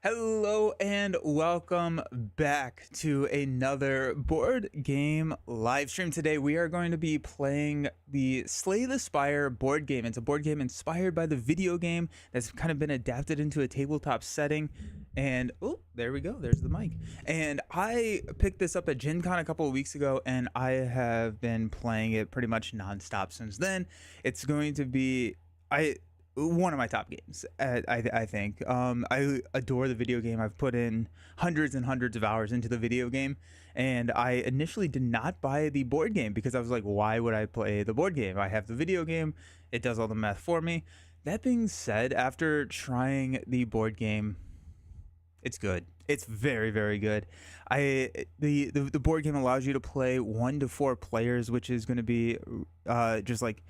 Hello and welcome back to another board game live stream. Today we are going to be playing the Slay the Spire board game. It's a board game inspired by the video game that's kind of been adapted into a tabletop setting. And oh, there we go. There's the mic. And I picked this up at Gen Con a couple of weeks ago, and I have been playing it pretty much nonstop since then. It's going to be one of my top games. I think I adore the video game. I've put in hundreds and hundreds of hours into the video game, and I initially did not buy the board game because I was like, why would I play the board game? I have the video game, it does all the math for me. That being said, after trying the board game, it's good. It's very, very good. The board game allows you to play 1 to 4 players, which is going to be just like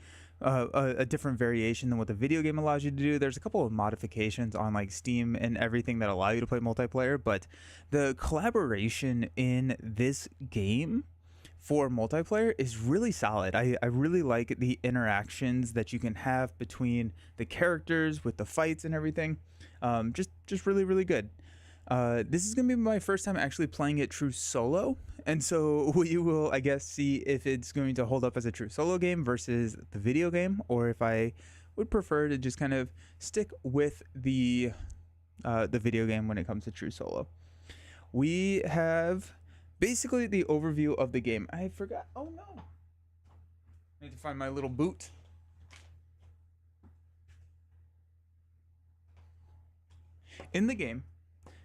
a different variation than what the video game allows you to do. There's a couple of modifications on like Steam and everything that allow you to play multiplayer, but the collaboration in this game for multiplayer is really solid. I really like the interactions that you can have between the characters with the fights and everything. Just really, really good. This is going to be my first time actually playing it true solo, and so we will, I guess, see if it's going to hold up as a true solo game versus the video game, or if I would prefer to just kind of stick with the video game when it comes to true solo. We have basically the overview of the game. I forgot. Oh no! I need to find my little boot. In the game,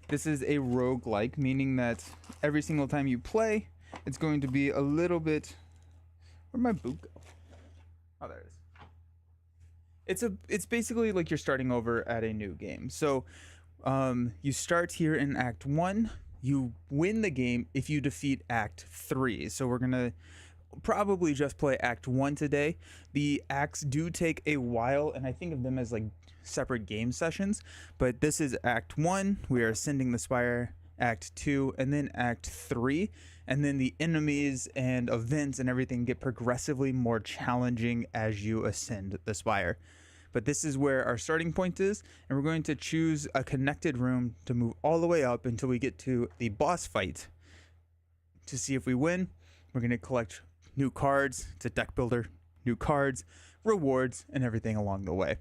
this is a roguelike, meaning that every single time you play, it's going to be a little bit... Where'd my boot go? Oh, there it is. It's basically like you're starting over at a new game. So you start here in Act 1. You win the game if you defeat Act 3. So we're going to probably just play Act 1 today. The acts do take a while, and I think of them as like separate game sessions, but this is Act 1. We are ascending the Spire. Act 2, and then Act 3, and then the enemies and events and everything get progressively more challenging as you ascend the Spire. But this is where our starting point is, and we're going to choose a connected room to move all the way up until we get to the boss fight. To see if we win, we're going to collect new cards. It's a deck builder, new cards, rewards, and everything along the way.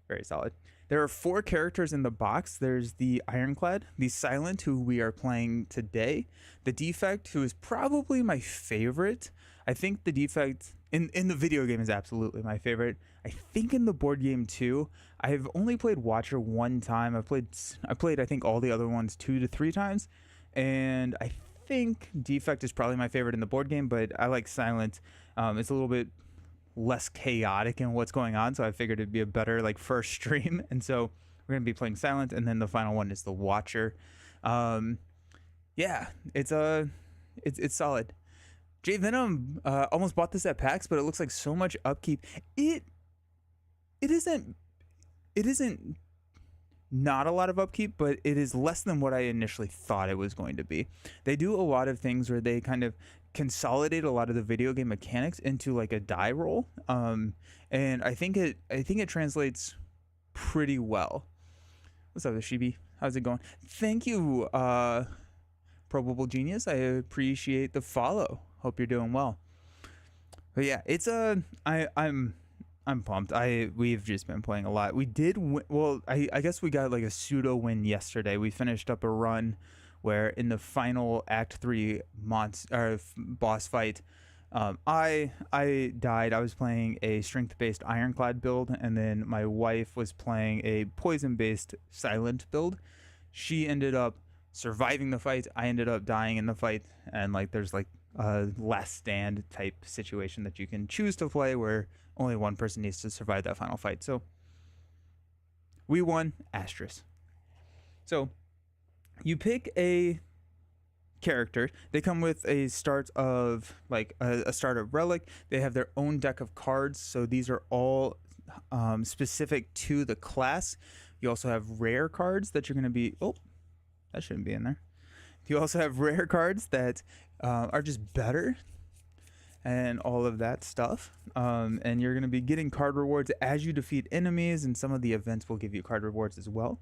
Very solid. There are 4 characters in the box. There's the Ironclad, the Silent, who we are playing today, the Defect, who is probably my favorite. I think the Defect in the video game is absolutely my favorite. I think in the board game too. I've only played Watcher 1 time. I played I think all the other ones 2 to 3 times, and I think Defect is probably my favorite in the board game, but I like Silent. It's a little bit less chaotic in what's going on, so I figured it'd be a better like first stream, and so we're gonna be playing Silent, and then the final one is the Watcher. Yeah, it's solid. J Venom almost bought this at PAX, but it looks like so much upkeep. It isn't not a lot of upkeep, but it is less than what I initially thought it was going to be. They do a lot of things where they kind of consolidate a lot of the video game mechanics into like a die roll, and I think it translates pretty well. What's up, Shibi? How's it going? Thank you, Probable Genius. I appreciate the follow. Hope you're doing well. But yeah, it's I'm pumped. We've just been playing a lot. We did well. I guess we got like a pseudo win yesterday. We finished up a run where in the final Act 3 boss fight, I died. I was playing a strength-based Ironclad build, and then my wife was playing a poison-based Silent build. She ended up surviving the fight. I ended up dying in the fight, and like there's like a last stand type situation that you can choose to play where only one person needs to survive that final fight. So we won, asterisk. So you pick a character. They come with a start of like a start of relic. They have their own deck of cards, so these are all specific to the class. You also have rare cards that you're going to be... Oh, that shouldn't be in there. You also have rare cards that are just better and all of that stuff. And you're going to be getting card rewards as you defeat enemies, and some of the events will give you card rewards as well.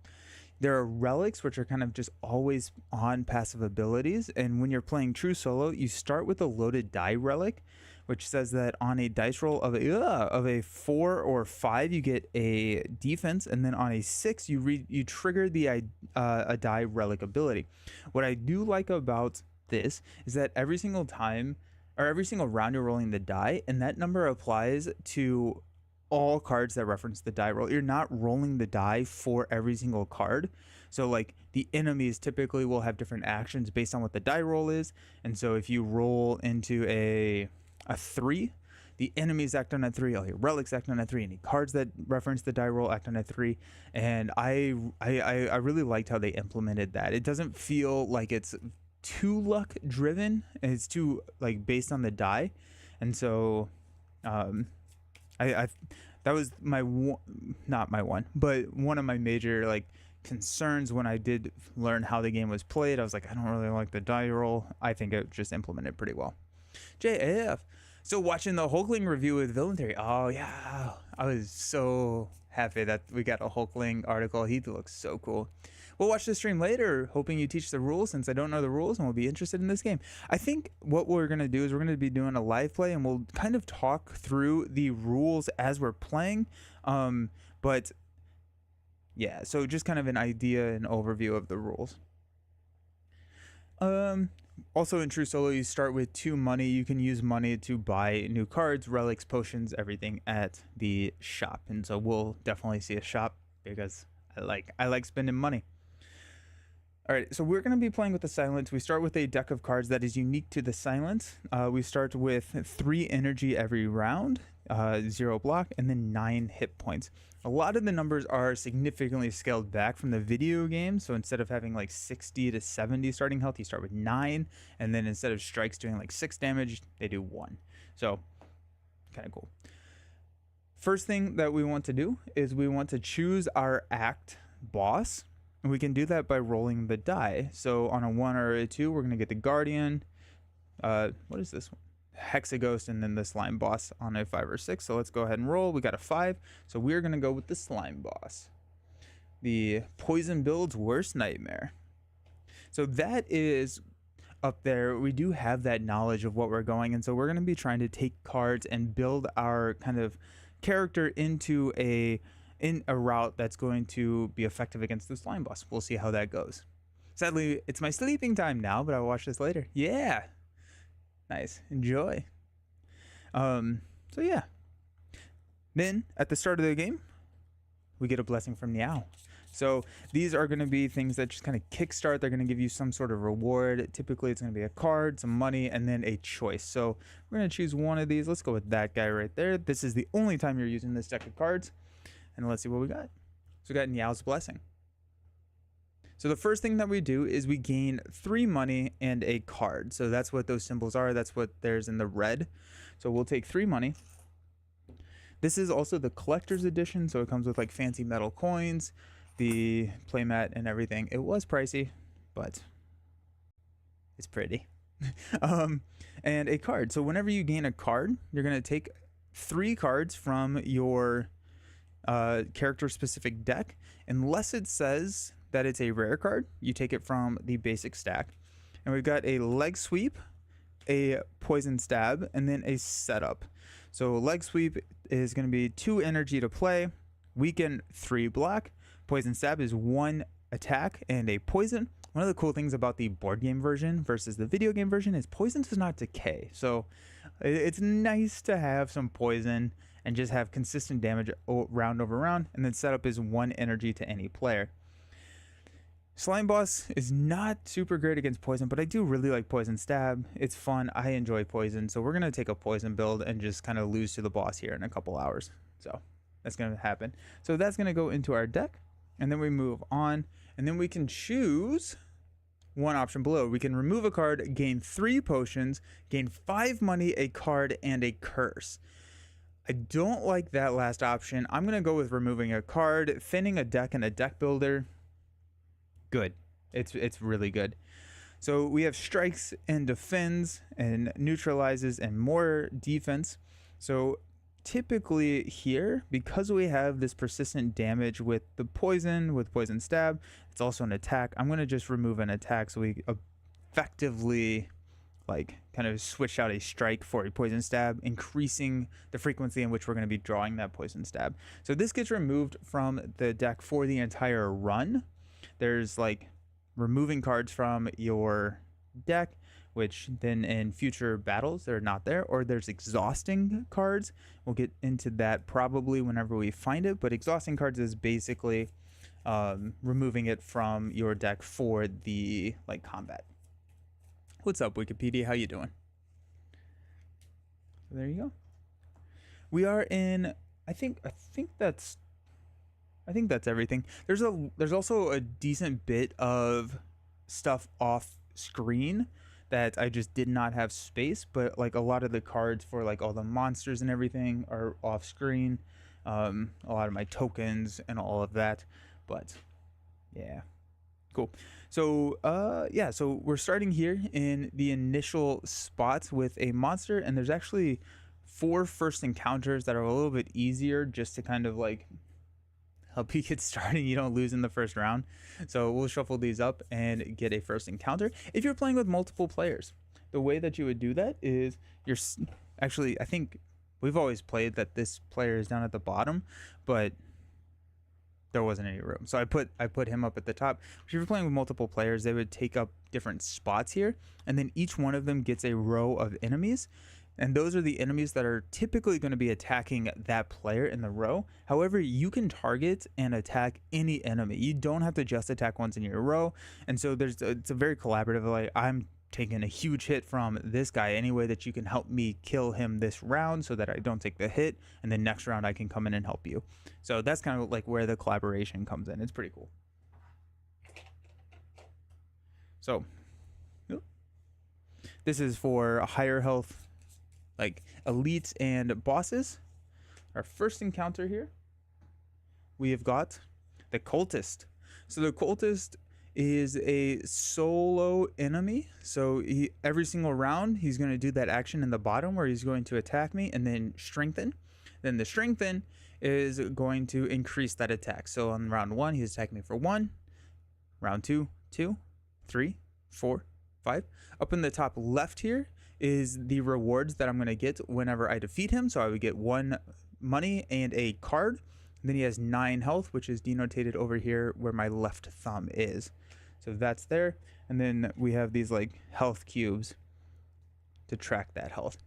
There are relics, which are kind of just always on passive abilities. And when you're playing true solo, you start with a loaded die relic, which says that on a dice roll of a 4 or 5, you get a defense, and then on a 6, you trigger the a die relic ability. What I do like about this is that every single time or every single round you're rolling the die, and that number applies to all cards that reference the die roll. You're not rolling the die for every single card. So like the enemies typically will have different actions based on what the die roll is. And so if you roll into a 3, the enemies act on a 3, all your relics act on a 3, any cards that reference the die roll act on a 3. And I really liked how they implemented that. It doesn't feel like it's too luck driven, and it's too like based on the die. And so I that was my not my one, but one of my major like concerns when I did learn how the game was played. I was like, I don't really like the die roll. I think it just implemented pretty well. JF. So watching the Hulkling review with Villain Theory. Oh yeah, I was so happy that we got a Hulkling article. He looks so cool. We'll watch the stream later, hoping you teach the rules, since I don't know the rules and will be interested in this game. I think what we're going to do is we're going to be doing a live play, and we'll kind of talk through the rules as we're playing. But yeah, so just kind of an idea and overview of the rules. Also in True Solo, you start with 2 money. You can use money to buy new cards, relics, potions, everything at the shop. And so we'll definitely see a shop because I like spending money. All right, so we're going to be playing with the Silence. We start with a deck of cards that is unique to the Silence. We start with 3 energy every round, 0 block, and then 9 hit points. A lot of the numbers are significantly scaled back from the video game. So instead of having like 60 to 70 starting health, you start with 9. And then instead of strikes doing like 6 damage, they do 1. So kind of cool. First thing that we want to do is we want to choose our act boss. And we can do that by rolling the die. So on a 1 or a 2, we're going to get the Guardian. What is this one? Hexaghost, and then the Slime Boss on a 5 or 6. So let's go ahead and roll. We got a 5. So we're going to go with the Slime Boss. The Poison Build's Worst Nightmare. So that is up there. We do have that knowledge of what we're going. And so we're going to be trying to take cards and build our kind of character into a route that's going to be effective against the Slime Boss. We'll see how that goes. Sadly, it's my sleeping time now, but I'll watch this later. Yeah. Nice. Enjoy. So yeah. Then, at the start of the game, we get a blessing from Niao. So these are going to be things that just kind of kickstart. They're going to give you some sort of reward. Typically, it's going to be a card, some money, and then a choice. So we're going to choose one of these. Let's go with that guy right there. This is the only time you're using this deck of cards. And let's see what we got. So we got Niao's Blessing. So the first thing that we do is we gain 3 money and a card. So that's what those symbols are. That's what there's in the red. So we'll take 3 money. This is also the collector's edition. So it comes with like fancy metal coins, the playmat and everything. It was pricey, but it's pretty. And a card. So whenever you gain a card, you're going to take 3 cards from your character specific deck, unless it says that it's a rare card. You take it from the basic stack. And we've got a leg sweep, a poison stab, and then a setup. So leg sweep is going to be 2 energy to play, weaken 3 block. Poison stab is 1 attack and a poison. One of the cool things about the board game version versus the video game version is poison does not decay. So it's nice to have some poison and just have consistent damage round over round. And then setup is 1 energy to any player. Slime Boss is not super great against poison, but I do really like Poison Stab. It's fun. I enjoy poison. So we're going to take a poison build and just kind of lose to the boss here in a couple hours. So that's going to happen. So that's going to go into our deck. And then we move on. And then we can choose one option below. We can remove a card, gain 3 potions, gain 5 money, a card, and a curse. I don't like that last option. I'm going to go with removing a card, thinning a deck, and a deck builder. Good. It's really good. So we have strikes and defends and neutralizes and more defense. So typically here, because we have this persistent damage with the poison, with poison stab, it's also an attack. I'm going to just remove an attack so we effectively like kind of switch out a strike for a poison stab, increasing the frequency in which we're going to be drawing that poison stab. So this gets removed from the deck for the entire run. There's like removing cards from your deck, which then in future battles they're not there, or there's exhausting cards. We'll get into that probably whenever we find it, but exhausting cards is basically removing it from your deck for the like combat. What's up, Wikipedia? How you doing? So there you go. We are in. I think that's everything. There's also a decent bit of stuff off screen that I just did not have space, but like a lot of the cards for like all the monsters and everything are off screen. A lot of my tokens and all of that, but yeah, cool. So yeah, so we're starting here in the initial spots with a monster, and there's actually 4 first encounters that are a little bit easier just to kind of like help you get started. You don't lose in the first round. So we'll shuffle these up and get a first encounter. If you're playing with multiple players, the way that you would do that is actually, I think we've always played that this player is down at the bottom, but there wasn't any room, so I put him up at the top. If you're playing with multiple players, they would take up different spots here, and then each one of them gets a row of enemies, and those are the enemies that are typically going to be attacking that player in the row. However, you can target and attack any enemy. You don't have to just attack ones in your row, and so it's a very collaborative. Like, I'm taking a huge hit from this guy, any way that you can help me kill him this round so that I don't take the hit, and then next round I can come in and help you. So that's kind of like where the collaboration comes in. It's pretty cool. So this is for higher health, like elites and bosses. Our first encounter here, we have got the cultist. So the cultist is a solo enemy, so every single round he's going to do that action in the bottom where he's going to attack me and then strengthen. Then the strengthen is going to increase that attack. So on round 1 he's attacking me for 1, round 2 2, 3, 4, 5. Up in the top left here is the rewards that I'm going to get whenever I defeat him. So I would get 1 money and a card. And then he has 9 health, which is denotated over here where my left thumb is. So that's there. And then we have these like health cubes to track that health.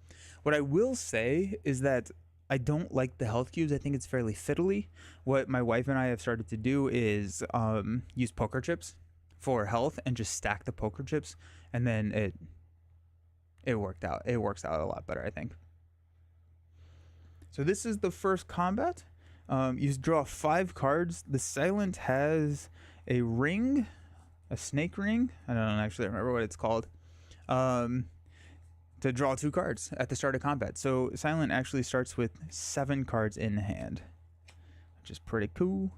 What I will say is that I don't like the health cubes. I think it's fairly fiddly. What my wife and I have started to do is use poker chips for health and just stack the poker chips, and then it worked out. It works out a lot better, I think. So this is the first combat. You draw 5 cards. The Silent has a ring, a snake ring. I don't actually remember what it's called. To draw 2 cards at the start of combat. So Silent actually starts with 7 cards in hand, which is pretty cool.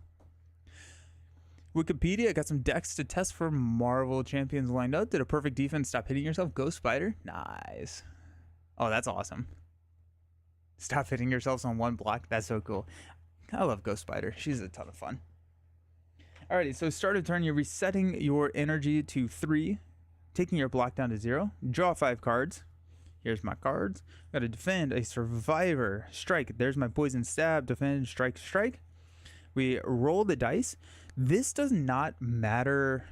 Wikipedia got some decks to test for Marvel champions lined up. Did a perfect defense. Stop hitting yourself. Go Spider. Nice. Oh, that's awesome. Stop hitting yourselves on 1 block. That's so cool. I love Ghost Spider. She's a ton of fun. Alrighty, so start of turn, you're resetting your energy to 3, taking your block down to 0. Draw 5 cards. Here's my cards. Got to defend, a survivor, strike. There's my poison stab, defend, strike, strike. We roll the dice. This does not matter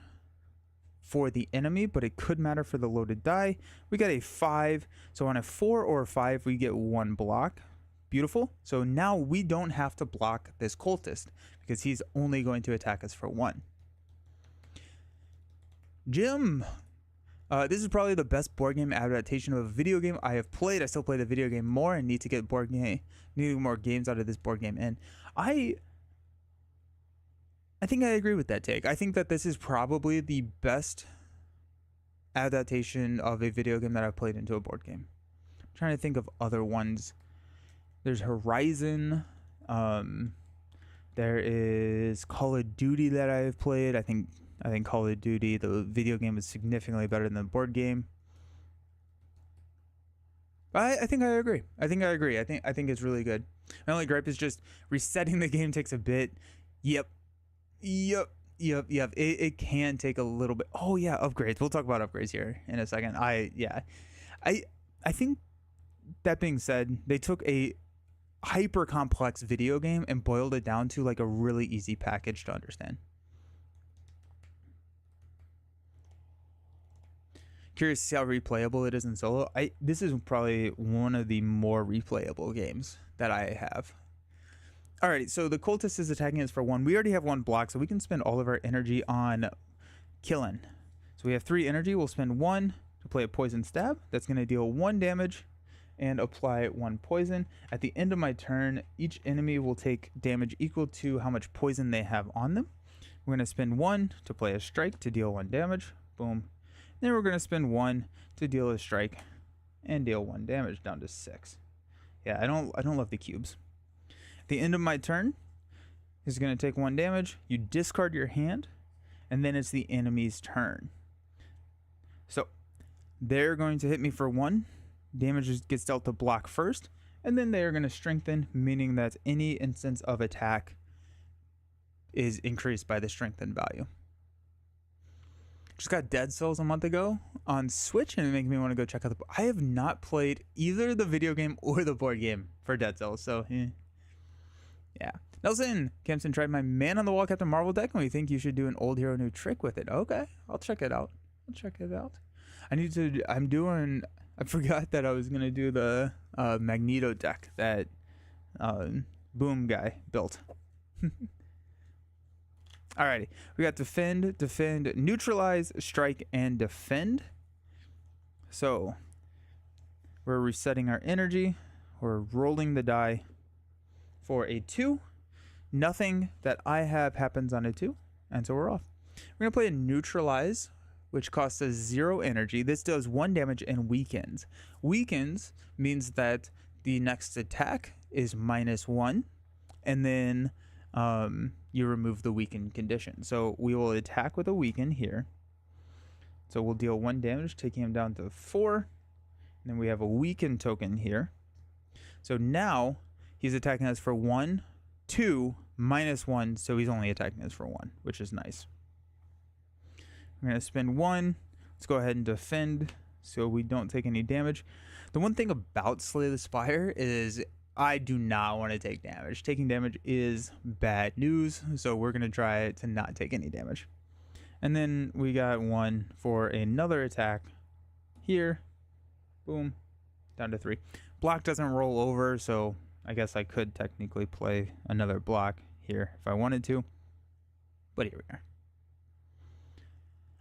for the enemy, but it could matter for the loaded die. We got a 5. So on a 4 or a 5, we get 1 block. Beautiful. So now we don't have to block this cultist because he's only going to attack us for 1. Jim. This is probably the best board game adaptation of a video game I have played. I still play the video game more and need to get more games out of this board game. And I think I agree with that take. I think that this is probably the best adaptation of a video game that I've played into a board game. I'm trying to think of other ones. There's Horizon. There is Call of Duty that I've played. I think Call of Duty, the video game, is significantly better than the board game. I think I agree. I think it's really good. My only gripe is just resetting the game takes a bit. Yep. It can take a little bit. Oh yeah, upgrades. We'll talk about upgrades here in a second. I think, that being said, they took a hyper complex video game and boiled it down to like a really easy package to understand. Curious to see how replayable it is in solo. This is probably one of the more replayable games that I have. Alrighty, so the cultist is attacking us for 1. We already have 1 block, so we can spend all of our energy on killing. So we have 3 energy. We'll spend 1 to play a poison stab. That's going to deal 1 damage and apply 1 poison. At the end of my turn, each enemy will take damage equal to how much poison they have on them. We're going to spend 1 to play a strike to deal 1 damage. Boom. Then we're going to spend 1 to deal a strike and deal 1 damage, down to 6. Yeah, I don't love the cubes. At the end of my turn is going to take 1 damage. You discard your hand, and then it's the enemy's turn. So they're going to hit me for 1. Damage gets dealt to block first, and then they are going to strengthen, meaning that any instance of attack is increased by the strengthened value. Just got Dead Cells a month ago on Switch, and it made me want to go check out the... I have not played either the video game or the board game for Dead Cells, so yeah. Nelson Kempson tried my Man on the Wall Captain Marvel deck, and we think you should do an old hero new trick with it. Okay, I'll check it out. I forgot that I was gonna do the Magneto deck that Boom guy built. Alrighty, we got defend, neutralize, strike, and defend. So we're resetting our energy. We're rolling the die for a 2. Nothing that I have happens on a 2, and so we're off. We're gonna play a neutralize, which costs us 0 energy. This does 1 damage and weakens. Weakens means that the next attack is -1, and then you remove the weakened condition. So we will attack with a weaken here. So we'll deal 1 damage, taking him down to 4. And then we have a weaken token here. So now he's attacking us for 1, 2, -1. So he's only attacking us for 1, which is nice. We're going to spend 1. Let's go ahead and defend so we don't take any damage. The one thing about Slay the Spire is I do not want to take damage. Taking damage is bad news, so we're going to try to not take any damage. And then we got 1 for another attack here. Boom. Down to 3. Block doesn't roll over, so I guess I could technically play another block here if I wanted to. But here we are.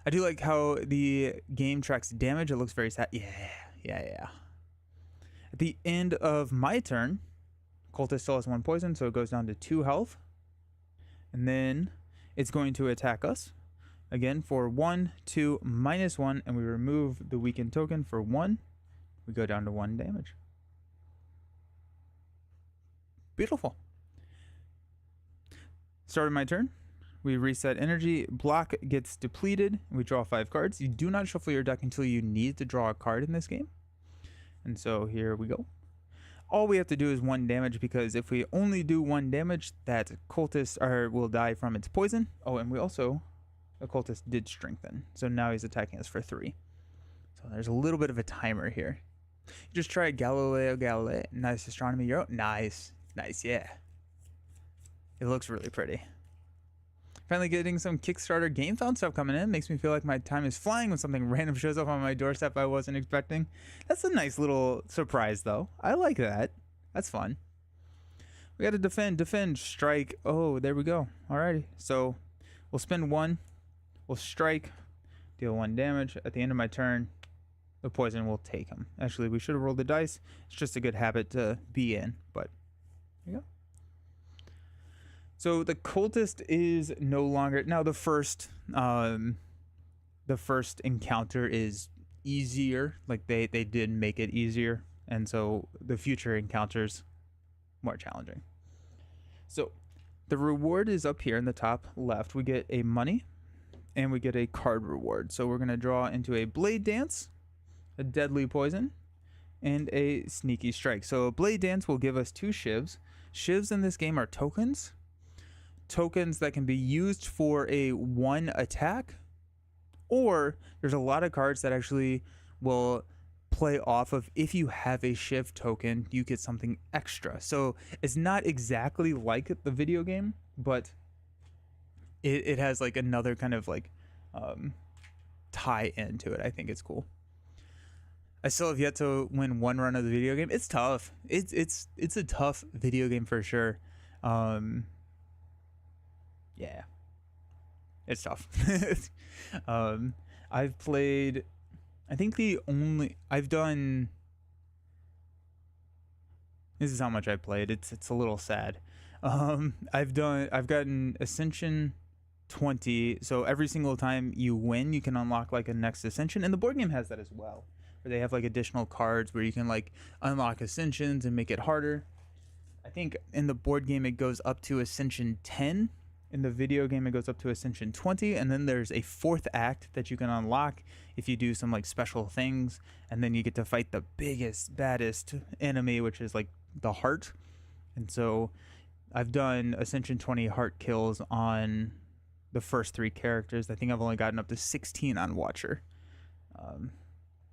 I do like how the game tracks damage. It looks very sad. Yeah. At the end of my turn, Cultist still has 1 poison, so it goes down to 2 health. And then it's going to attack us again for 1, 2, -1, and we remove the weakened token for 1. We go down to 1 damage. Beautiful. Started my turn. We reset energy. Block gets depleted. We draw 5 cards. You do not shuffle your deck until you need to draw a card in this game. And so here we go. All we have to do is 1 damage, because if we only do 1 damage, that cultist will die from its poison. Oh, and we also, the cultist did strengthen. So now he's attacking us for 3. So there's a little bit of a timer here. You just try Galileo. Nice astronomy. You're out. Nice, yeah. It looks really pretty. Finally getting some Kickstarter game found stuff coming in. Makes me feel like my time is flying when something random shows up on my doorstep I wasn't expecting. That's a nice little surprise, though. I like that. That's fun. We got to defend, strike. Oh, there we go. Alrighty. So we'll spend 1. We'll strike. Deal 1 damage. At the end of my turn, the poison will take him. Actually, we should have rolled the dice. It's just a good habit to be in. But there you go. So the cultist is no longer... Now the first encounter is easier. Like they did make it easier. And so the future encounters more challenging. So the reward is up here in the top left. We get a money and we get a card reward. So we're going to draw into a Blade Dance, a Deadly Poison, and a Sneaky Strike. So Blade Dance will give us 2 Shivs. Shivs in this game are tokens. Tokens that can be used for a 1 attack, or there's a lot of cards that actually will play off of if you have a Shiv token, you get something extra. So it's not exactly like the video game, but it has like another kind of like tie into it. I think it's cool. I still have yet to win 1 run of the video game. It's tough. It's a tough video game for sure. Yeah, it's tough. I've played, I think I've done, this is how much I played. It's a little sad. I've gotten Ascension 20. So every single time you win, you can unlock like a next Ascension, and the board game has that as well, where they have like additional cards where you can like unlock Ascensions and make it harder. I think in the board game it goes up to Ascension 10. In the video game it goes up to Ascension 20, and then there's a 4th act that you can unlock if you do some like special things, and then you get to fight the biggest, baddest enemy, which is like the heart. And so I've done Ascension 20 heart kills on the first 3 characters. I think I've only gotten up to 16 on Watcher.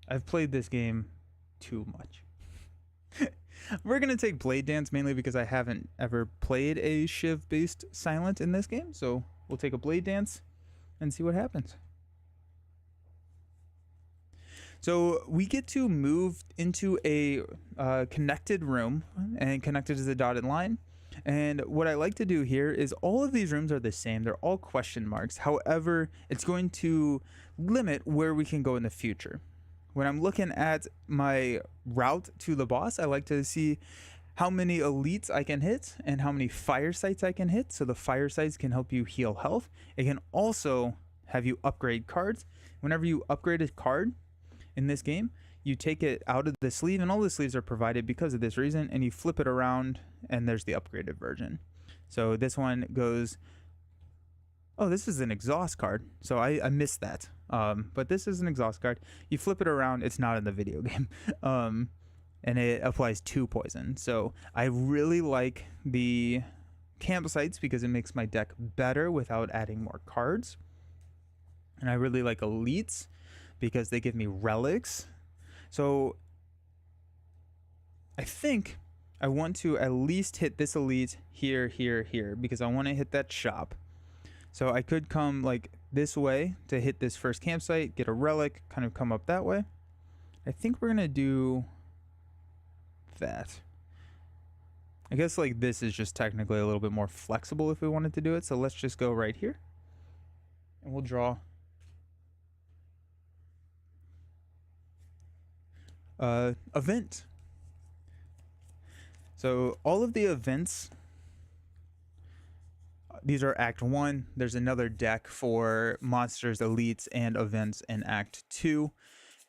I've played this game too much. We're going to take Blade Dance mainly because I haven't ever played a Shiv-based Silent in this game. So we'll take a Blade Dance and see what happens. So we get to move into a connected room, and connected to the dotted line. And what I like to do here is all of these rooms are the same. They're all question marks. However, it's going to limit where we can go in the future. When I'm looking at my route to the boss, I like to see how many elites I can hit and how many fire sites I can hit. So the fire sites can help you heal health. It can also have you upgrade cards. Whenever you upgrade a card in this game, you take it out of the sleeve, and all the sleeves are provided because of this reason, and you flip it around and there's the upgraded version. So this one goes, oh, this is an exhaust card. So I missed that. But this is an exhaust card. You flip it around, it's not in the video game. And it applies 2 poison. So I really like the campsites because it makes my deck better without adding more cards. And I really like elites because they give me relics. So I think I want to at least hit this elite here, here, here, because I want to hit that shop. So I could come like this way to hit this first campsite, get a relic, kind of come up that way. I think we're going to do that. I guess like this is just technically a little bit more flexible if we wanted to do it. So let's just go right here and we'll draw event. So all of the events, these are Act 1. There's another deck for monsters, elites, and events in Act 2,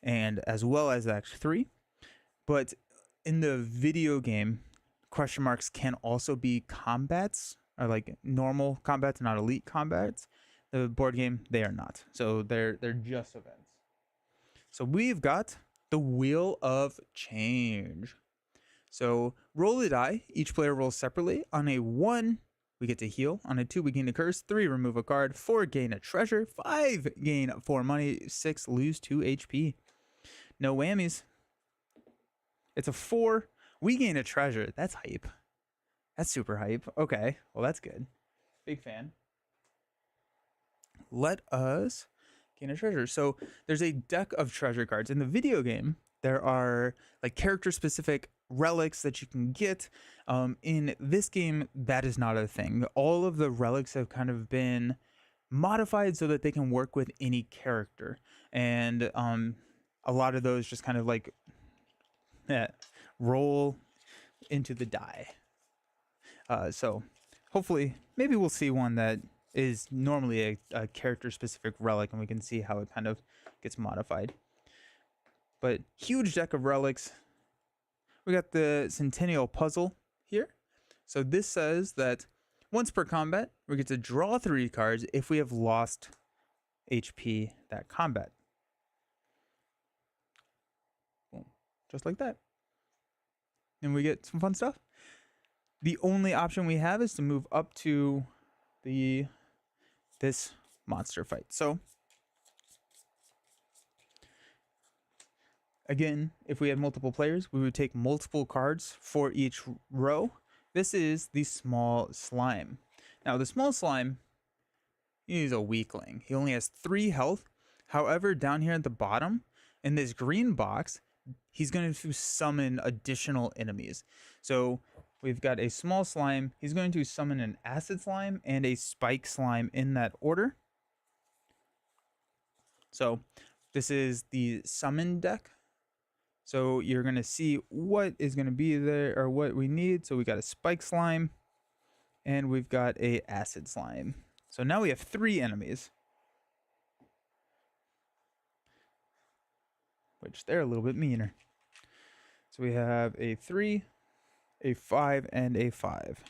and as well as Act 3. But in the video game, question marks can also be combats, or like normal combats, not elite combats. The board game, they are not. So they're just events. So we've got the Wheel of Change. So roll a die. Each player rolls separately. On a 1, we get to heal. On a 2, we gain a curse. 3, remove a card. 4, gain a treasure. 5, gain 4 money. 6, lose 2 HP. No whammies. It's a 4. We gain a treasure. That's hype. That's super hype. Okay, well that's good. Big fan. Let us gain a treasure. So there's a deck of treasure cards. In the video game, there are like character specific relics that you can get. In this game, that is not a thing. All of the relics have kind of been modified so that they can work with any character. And a lot of those just kind of like roll into the die. So hopefully, maybe we'll see one that is normally a character specific relic and we can see how it kind of gets modified. But huge deck of relics. We got the Centennial Puzzle here. So this says that once per combat, we get to draw 3 cards if we have lost HP that combat. Boom. Just like that. and we get some fun stuff. The only option we have is to move up to this monster fight. So again, if we had multiple players, we would take multiple cards for each row. This is the small slime. Now, the small slime, he's a weakling. He only has 3 health. However, down here at the bottom, in this green box, he's going to summon additional enemies. So we've got a small slime. He's going to summon an acid slime and a spike slime in that order. So this is the summon deck. So you're going to see what is going to be there, or what we need. So we got a spike slime and we've got a acid slime. So now we have 3 enemies, which they're a little bit meaner. So we have a 3, a 5, and a 5.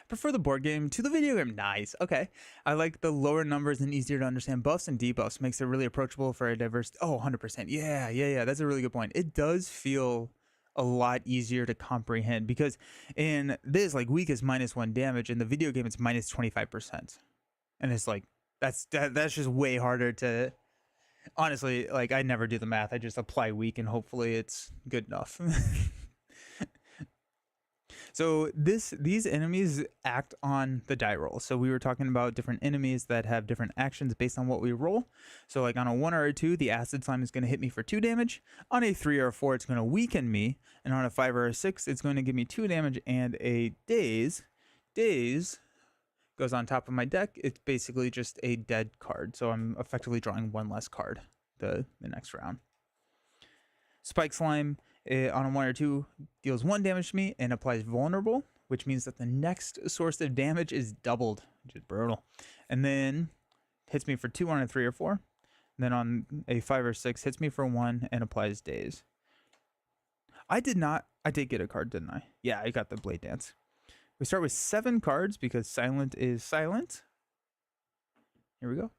Prefer the board game to the video game. Nice. Okay. I like the lower numbers and easier to understand buffs and debuffs. Makes it really approachable for a diverse. Oh, 100%. Yeah. That's a really good point. It does feel a lot easier to comprehend, because in this, like, weak is -1 damage. In the video game, it's -25%. And it's like, that's just way harder to, honestly, like, I never do the math. I just apply weak and hopefully it's good enough. So these enemies act on the die roll. So we were talking about different enemies that have different actions based on what we roll. So like on a 1 or a 2, the acid slime is going to hit me for 2 damage. On a 3 or a 4, it's going to weaken me. And on a 5 or a 6, it's going to give me 2 damage and a daze. Daze goes on top of my deck. It's basically just a dead card. So I'm effectively drawing 1 less card the next round. Spike slime on a 1 or 2 deals 1 damage to me and applies vulnerable, which means that the next source of damage is doubled, which is brutal. And then hits me for 2 on a 3 or 4. And then on a 5 or 6, hits me for 1 and applies daze. I did get a card, didn't I? Yeah, I got the Blade Dance. We start with 7 cards because silent is silent. Here we go.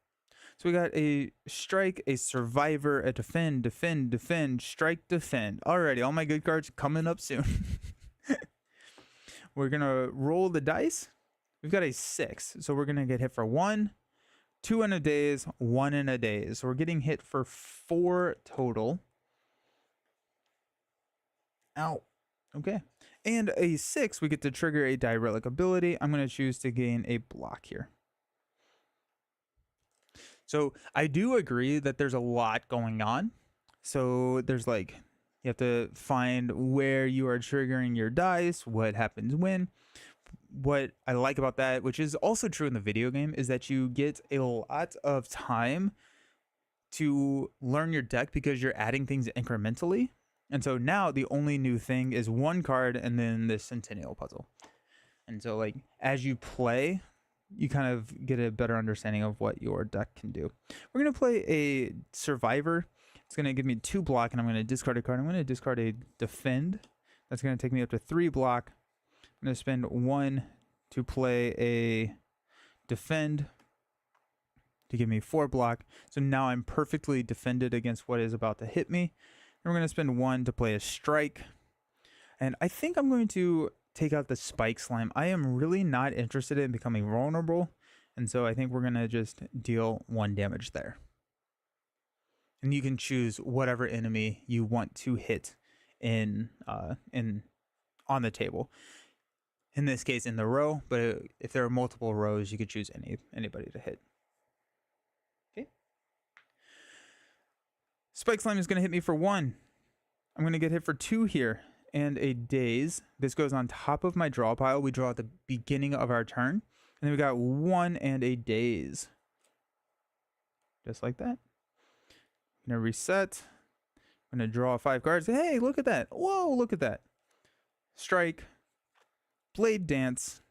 So we got a strike, a survivor, a defend, strike, defend. Alrighty, all my good cards coming up soon. We're going to roll the dice. We've got a 6. So we're going to get hit for 1, 2 in a daze, 1 in a daze. So we're getting hit for 4 total. Ow. Okay. And a 6, we get to trigger a die relic ability. I'm going to choose to gain a block here. So I do agree that there's a lot going on. So there's like, you have to find where you are triggering your dice, what happens when. What I like about that, which is also true in the video game, is that you get a lot of time to learn your deck because you're adding things incrementally. And so now the only new thing is 1 card and then the Centennial Puzzle. And so like as you play, you kind of get a better understanding of what your deck can do. We're going to play a survivor. It's going to give me 2 block, and I'm going to discard a card. I'm going to discard a defend. That's going to take me up to 3 block. I'm going to spend 1 to play a defend to give me 4 block. So now I'm perfectly defended against what is about to hit me. And we're going to spend 1 to play a strike. And I think I'm going to take out the spike slime. I am really not interested in becoming vulnerable, and so I think we're gonna just deal 1 damage there. And you can choose whatever enemy you want to hit on the table. In this case, in the row, but if there are multiple rows, you could choose anybody to hit. Okay. Spike slime is gonna hit me for 1. I'm gonna get hit for 2 here. And a daze. This goes on top of my draw pile. We draw at the beginning of our turn. And then we got 1 and a daze. Just like that. I'm going to reset. I'm going to draw 5 cards. Hey, look at that. Whoa, look at that. Strike. Blade Dance.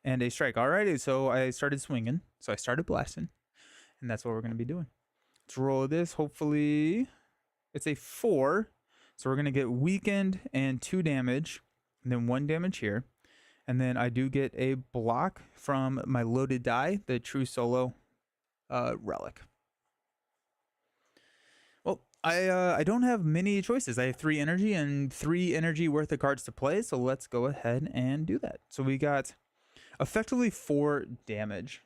And a strike. Alrighty, so I started swinging. So I started blasting. And that's what we're going to be doing. Let's roll this. Hopefully it's a 4. So we're going to get weakened and 2 damage, and then 1 damage here. And then I do get a block from my loaded die, the True Solo relic. Well, I don't have many choices. I have 3 energy and 3 energy worth of cards to play, so let's go ahead and do that. So we got effectively 4 damage.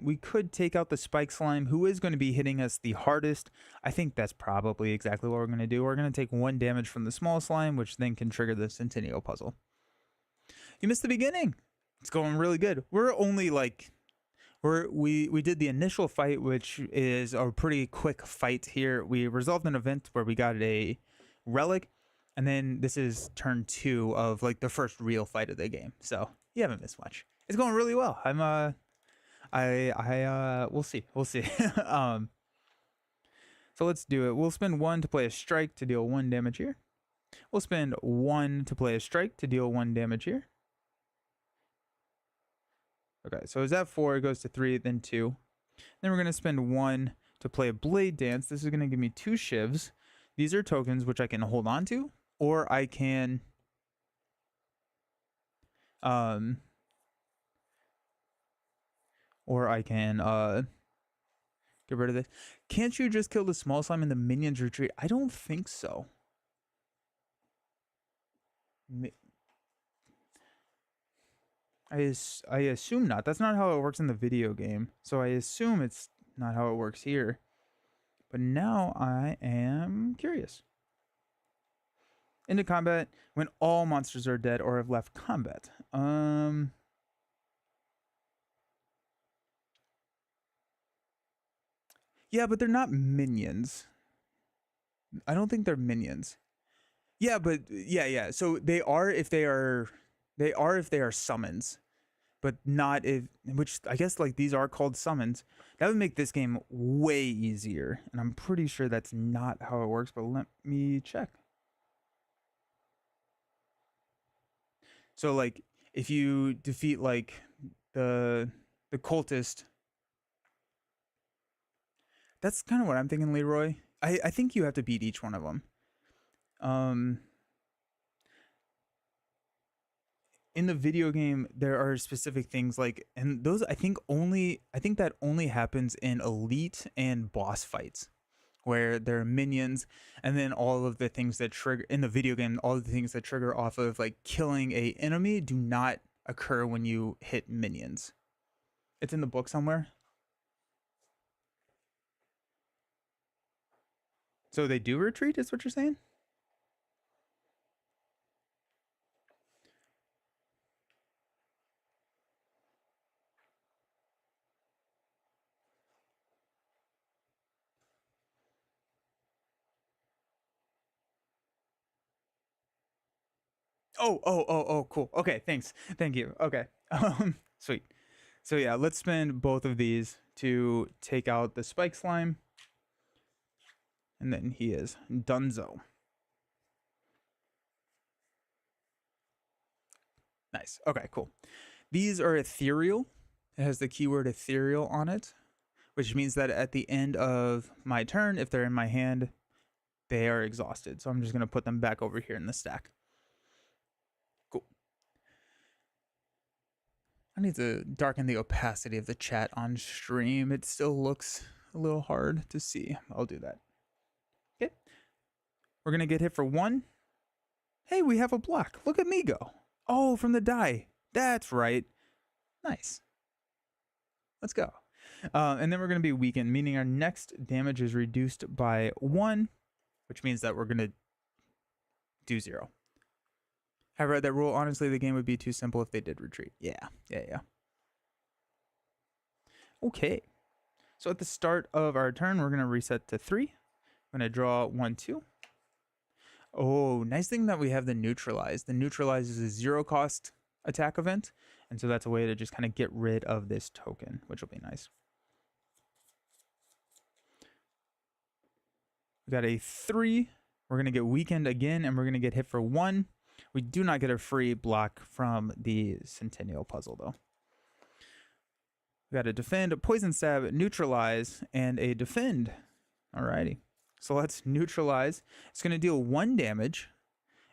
We could take out the Spike Slime, who is going to be hitting us the hardest. I think that's probably exactly what we're going to do. We're going to take 1 damage from the small slime, which then can trigger the Centennial Puzzle. You missed the beginning. It's going really good. We're only like... We did the initial fight, which is a pretty quick fight here. We resolved an event where we got a relic, and then this is turn 2 of like the first real fight of the game. So you haven't missed much. It's going really well. We'll see. So let's do it. We'll spend 1 to play a strike to deal 1 damage here. We'll spend 1 to play a strike to deal 1 damage here. Okay, so is that 4? It goes to 3, then 2. Then we're going to spend 1 to play a Blade Dance. This is going to give me 2 shivs. These are tokens which I can hold on to, or I can get rid of this. Can't you just kill the small slime and the minions retreat? I don't think so. I assume not. That's not how it works in the video game. So I assume it's not how it works here. But now I am curious. Into combat when all monsters are dead or have left combat. Yeah, but they're not minions. I don't think they're minions. Yeah, but yeah. So they are if they are summons. But not if, which I guess like these are called summons. That would make this game way easier. And I'm pretty sure that's not how it works, but let me check. So like if you defeat like the cultist, that's kind of what I'm thinking, Leroy. I think you have to beat each one of them. In the video game, there are specific things like, and those I think that only happens in elite and boss fights, where there are minions, and then all of the things that trigger in the video game, all of the things that trigger off of like killing a enemy do not occur when you hit minions. It's in the book somewhere. So they do retreat, is what you're saying? Oh, cool. Okay, thanks. Thank you. Okay. Sweet. So yeah, let's spend both of these to take out the Spike Slime. And then he is donezo. Nice. Okay, cool. These are ethereal. It has the keyword ethereal on it, which means that at the end of my turn, if they're in my hand, they are exhausted. So I'm just going to put them back over here in the stack. Cool. I need to darken the opacity of the chat on stream. It still looks a little hard to see. I'll do that. Okay. We're going to get hit for 1. Hey, we have a block. Look at me go. Oh, from the die. That's right. Nice. Let's go. And then we're going to be weakened, meaning our next damage is reduced by 1, which means that we're going to do 0. I read that rule. Honestly, the game would be too simple if they did retreat. Yeah. Okay. So at the start of our turn, we're going to reset to 3. I'm going to draw 1, 2. Oh, nice thing that we have the neutralize. The neutralize is a 0 cost attack event. And so that's a way to just kind of get rid of this token, which will be nice. We got a 3. We're going to get weakened again, and we're going to get hit for 1. We do not get a free block from the Centennial Puzzle, though. We got a defend, a poison stab, neutralize, and a defend. Alrighty. So let's neutralize. It's going to deal 1 damage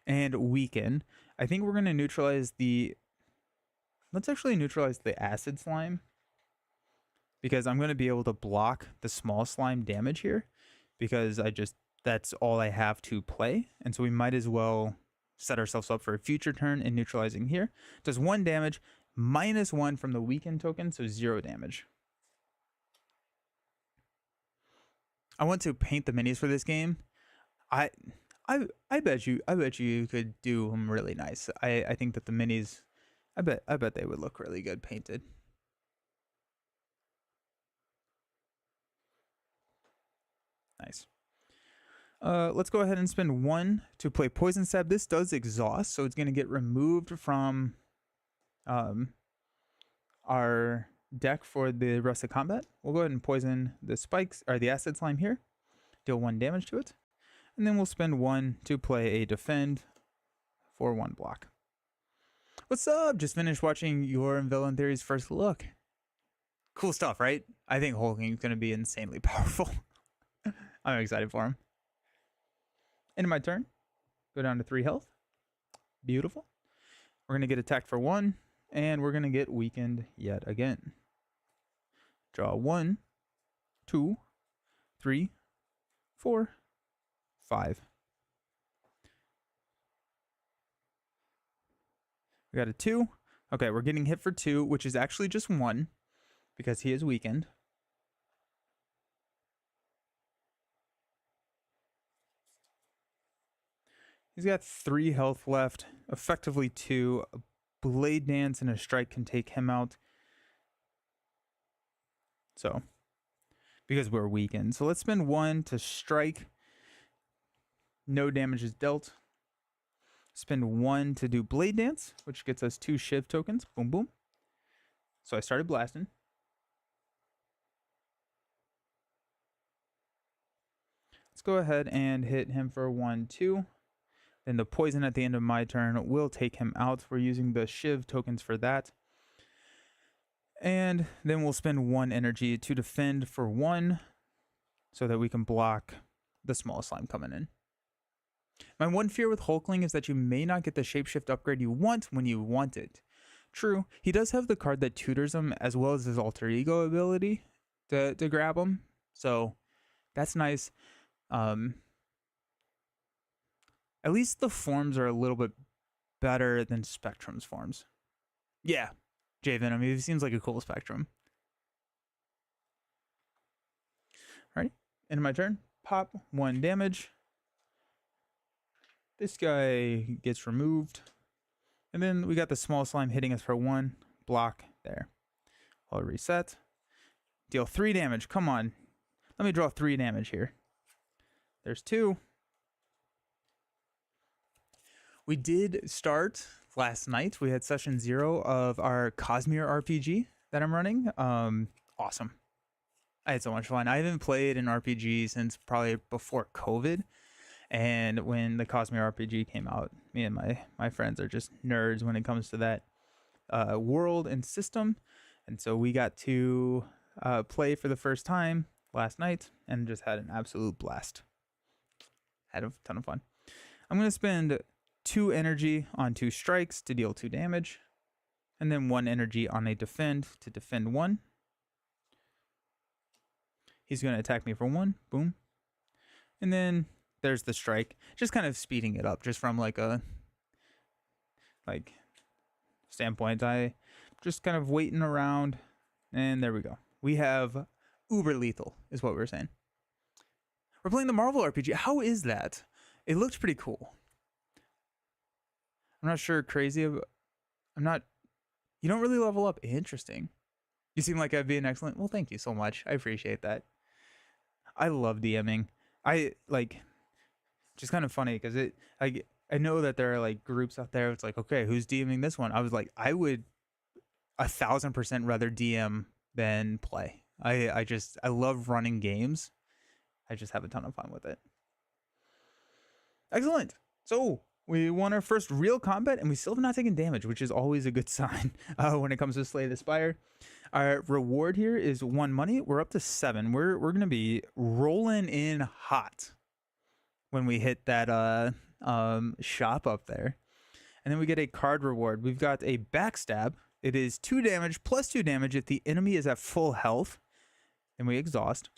and weaken. I think we're going to neutralize the... Let's actually neutralize the acid slime, because I'm going to be able to block the small slime damage here, because I just that's all I have to play. And so we might as well set ourselves up for a future turn in neutralizing here. Does 1 damage, -1 from the weakened token, so 0 damage. I want to paint the minis for this game. I bet you could do them really nice. I think that the minis, I bet they would look really good painted. Nice. Let's go ahead and spend 1 to play Poison Stab. This does exhaust, so it's going to get removed from our deck for the rest of combat. We'll go ahead and poison the spikes, or the acid slime here. Deal 1 damage to it. And then we'll spend 1 to play a defend for 1 block. What's up? Just finished watching your and Villain Theory's first look. Cool stuff, right? I think Hulking is going to be insanely powerful. I'm excited for him. End of my turn. Go down to 3 health. Beautiful. We're going to get attacked for 1, and we're going to get weakened yet again. Draw 1, 2, 3, 4, 5. We got a 2. Okay, we're getting hit for 2, which is actually just 1 because he is weakened. He's got 3 health left, effectively 2. A Blade Dance and a Strike can take him out. So, because we're weakened. So let's spend 1 to strike. No damage is dealt. Spend 1 to do Blade Dance, which gets us 2 Shiv tokens. Boom, boom. So I started blasting. Let's go ahead and hit him for 1, 2. Then the poison at the end of my turn will take him out. We're using the Shiv tokens for that. And then we'll spend 1 energy to defend for 1 so that we can block the small slime coming in. My one fear with Hulkling is that you may not get the shapeshift upgrade you want when you want it. True, he does have the card that tutors him as well as his alter ego ability to grab him. So that's nice. At least the forms are a little bit better than Spectrum's forms. Yeah, J-Venom, he seems like a cool Spectrum. Alrighty, end of my turn. Pop, 1 damage. This guy gets removed. And then we got the small slime hitting us for 1. Block there. I'll reset. Deal 3 damage. Come on. Let me draw 3 damage here. There's 2. We did start last night. We had session 0 of our Cosmere RPG that I'm running. Awesome. I had so much fun. I haven't played an RPG since probably before COVID. And when the Cosmere RPG came out, me and my friends are just nerds when it comes to that world and system. And so we got to play for the first time last night and just had an absolute blast. Had a ton of fun. I'm going to spend 2 energy on 2 strikes to deal 2 damage. And then 1 energy on a defend to defend 1. He's going to attack me for 1. Boom. And then there's the strike. Just kind of speeding it up just from like a standpoint. I just kind of waiting around. And there we go. We have uber lethal is what we're saying. We're playing the Marvel RPG. How is that? It looks pretty cool. I'm not sure crazy. I'm not. You don't really level up. Interesting. You seem like I'd be an excellent. Well, thank you so much. I appreciate that. I love DMing. Just kind of funny because I know that there are like groups out there. It's like, okay, who's DMing this one? I was like, I would 1,000% rather DM than play. I love running games. I just have a ton of fun with it. Excellent. So we won our first real combat, and we still have not taken damage, which is always a good sign when it comes to Slay the Spire. Our reward here is 1 money. We're up to 7. We're going to be rolling in hot when we hit that shop up there. And then we get a card reward. We've got a backstab. It is 2 damage plus 2 damage if the enemy is at full health. And we exhaust.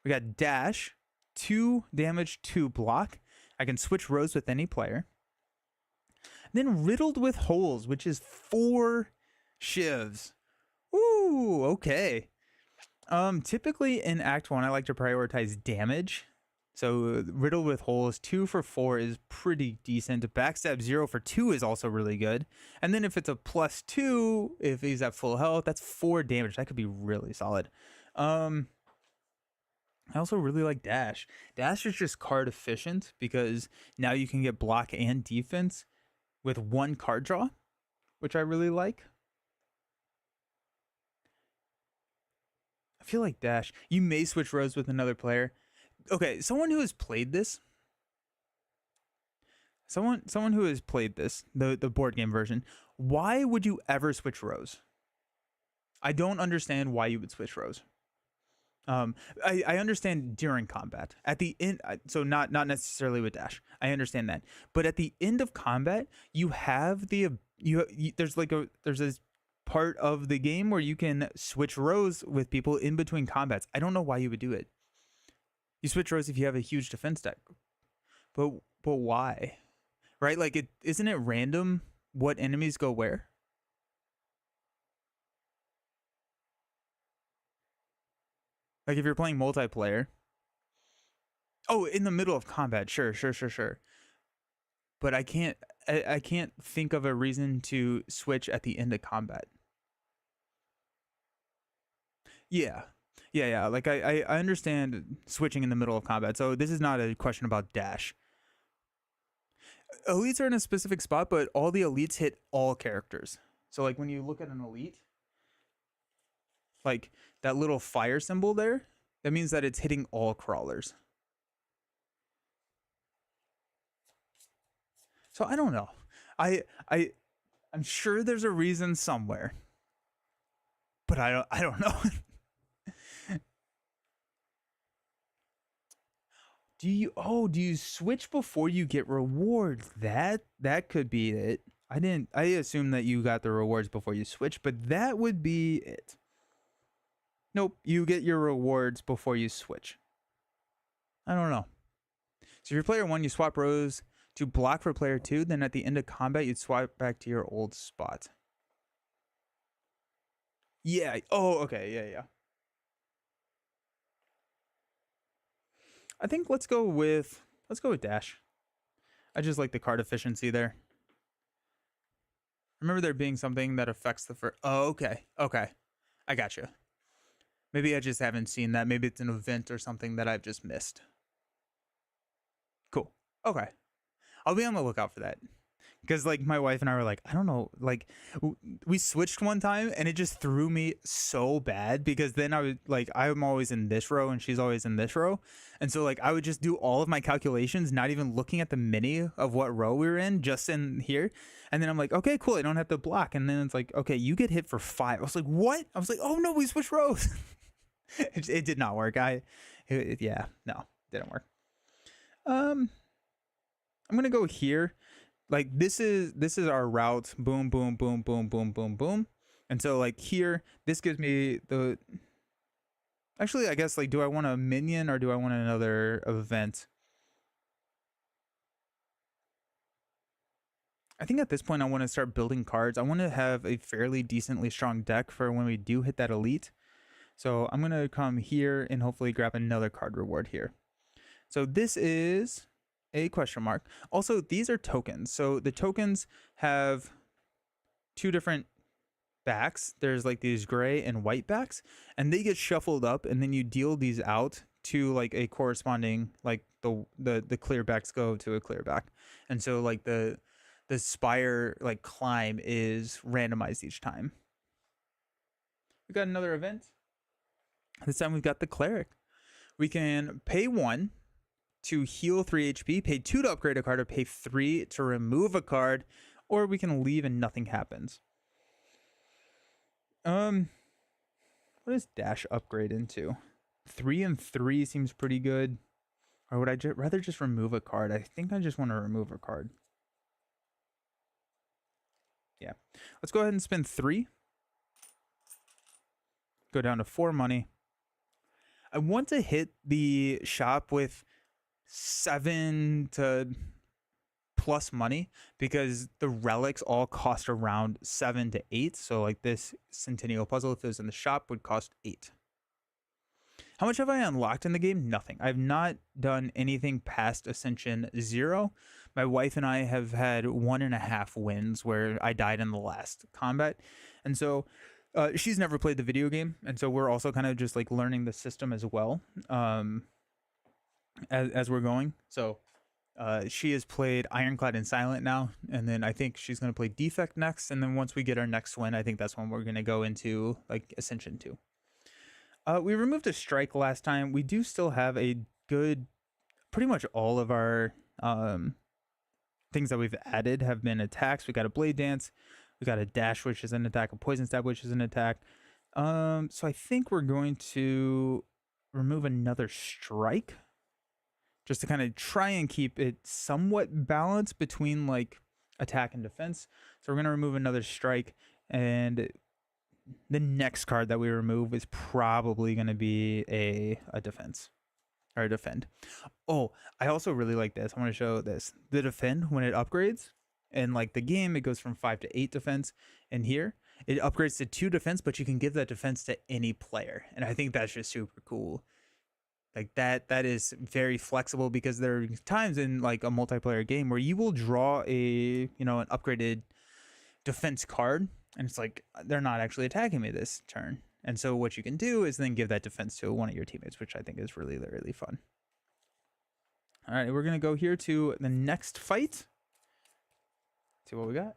We got dash. 2 damage, 2 block. I can switch rows with any player. Then Riddled with Holes, which is 4 shivs. Ooh, okay. Typically in Act 1, I like to prioritize damage. So Riddled with Holes, 2 for 4 is pretty decent. Backstab 0 for 2 is also really good. And then if it's a +2, if he's at full health, that's 4 damage. That could be really solid. I also really like Dash. Dash is just card efficient because now you can get block and defense with 1 card draw, which I really like. I feel like Dash. You may switch rows with another player. Okay, someone who has played this. Someone who has played this, the board game version. Why would you ever switch rows? I don't understand why you would switch rows. I understand during combat. At the end, so not necessarily with Dash. I understand that, but at the end of combat, you have there's this part of the game where you can switch rows with people in between combats. I don't know why you would do it. You switch rows if you have a huge defense deck, but why? Right? Like isn't it random what enemies go where? Like if you're playing multiplayer. Oh, in the middle of combat, sure. But I can't think of a reason to switch at the end of combat. Yeah. Like I understand switching in the middle of combat. So this is not a question about Dash. Elites are in a specific spot, but all the elites hit all characters. So like when you look at an elite, like that little fire symbol there, that means that it's hitting all crawlers. So I don't know. I'm sure there's a reason somewhere, but I don't know. Do you switch before you get rewards? That could be it. I assume that you got the rewards before you switch, but that would be it. Nope, you get your rewards before you switch. I don't know. So if you're player 1, you swap rows to block for player 2, then at the end of combat, you'd swap back to your old spot. Yeah. Oh, okay. Yeah. I think let's go with Dash. I just like the card efficiency there. Remember there being something that affects the first. Oh, okay. I gotcha. Maybe I just haven't seen that. Maybe it's an event or something that I've just missed. Cool. Okay. I'll be on the lookout for that. Because like my wife and I were like, I don't know, like we switched one time and it just threw me so bad because then I was like, I'm always in this row and she's always in this row. And so like I would just do all of my calculations, not even looking at the menu of what row we were in, just in here. And then I'm like, okay, cool. I don't have to block. And then it's like, okay, you get hit for 5. I was like, what? I was like, oh no, we switched rows. It did not work. Yeah, no, didn't work. I'm going to go here. Like this is our route. Boom. And so like here, this gives me the, actually, I guess like, do I want a minion or do I want another event? I think at this point I want to start building cards. I want to have a fairly decently strong deck for when we do hit that elite. So I'm going to come here and hopefully grab another card reward here. So this is a question mark. Also, these are tokens. So the tokens have 2 different backs. There's like these gray and white backs, and they get shuffled up, and then you deal these out to like a corresponding, like the clear backs go to a clear back. And so like the Spire like climb is randomized each time. We got another event. This time we've got the cleric. We can pay 1 to heal 3 HP, pay 2 to upgrade a card, or pay 3 to remove a card, or we can leave and nothing happens. What does Dash upgrade into? 3 and 3 seems pretty good. Or would I rather just remove a card? I think I just want to remove a card. Yeah. Let's go ahead and spend 3. Go down to 4 money. I want to hit the shop with 7 to plus money because the relics all cost around 7 to 8. So like this Centennial puzzle, if it was in the shop, would cost 8. How much have I unlocked in the game? Nothing. I've not done anything past Ascension 0. My wife and I have had 1.5 wins where I died in the last combat. And so she's never played the video game. And so we're also kind of just like learning the system as well as we're going. So she has played Ironclad and Silent now. And then I think she's going to play Defect next. And then once we get our next win, I think that's when we're going to go into like Ascension 2. We removed a strike last time. We do still have a good, pretty much all of our things that we've added have been attacks. We got a Blade Dance, we got a Dash, which is an attack, a Poison Stab, which is an attack. So I think we're going to remove another strike just to kind of try and keep it somewhat balanced between like attack and defense. So we're going to remove another strike, and the next card that we remove is probably going to be a defense or a defend. Oh, I also really like this. I want to show this. The defend, when it upgrades in like the game, it goes from 5 to 8 defense. And here it upgrades to 2 defense, but you can give that defense to any player. And I think that's just super cool. Like that is very flexible because there are times in like a multiplayer game where you will draw an upgraded defense card, and it's like, they're not actually attacking me this turn. And so what you can do is then give that defense to one of your teammates, which I think is really, really fun. All right, we're going to go here to the next fight. See what we got.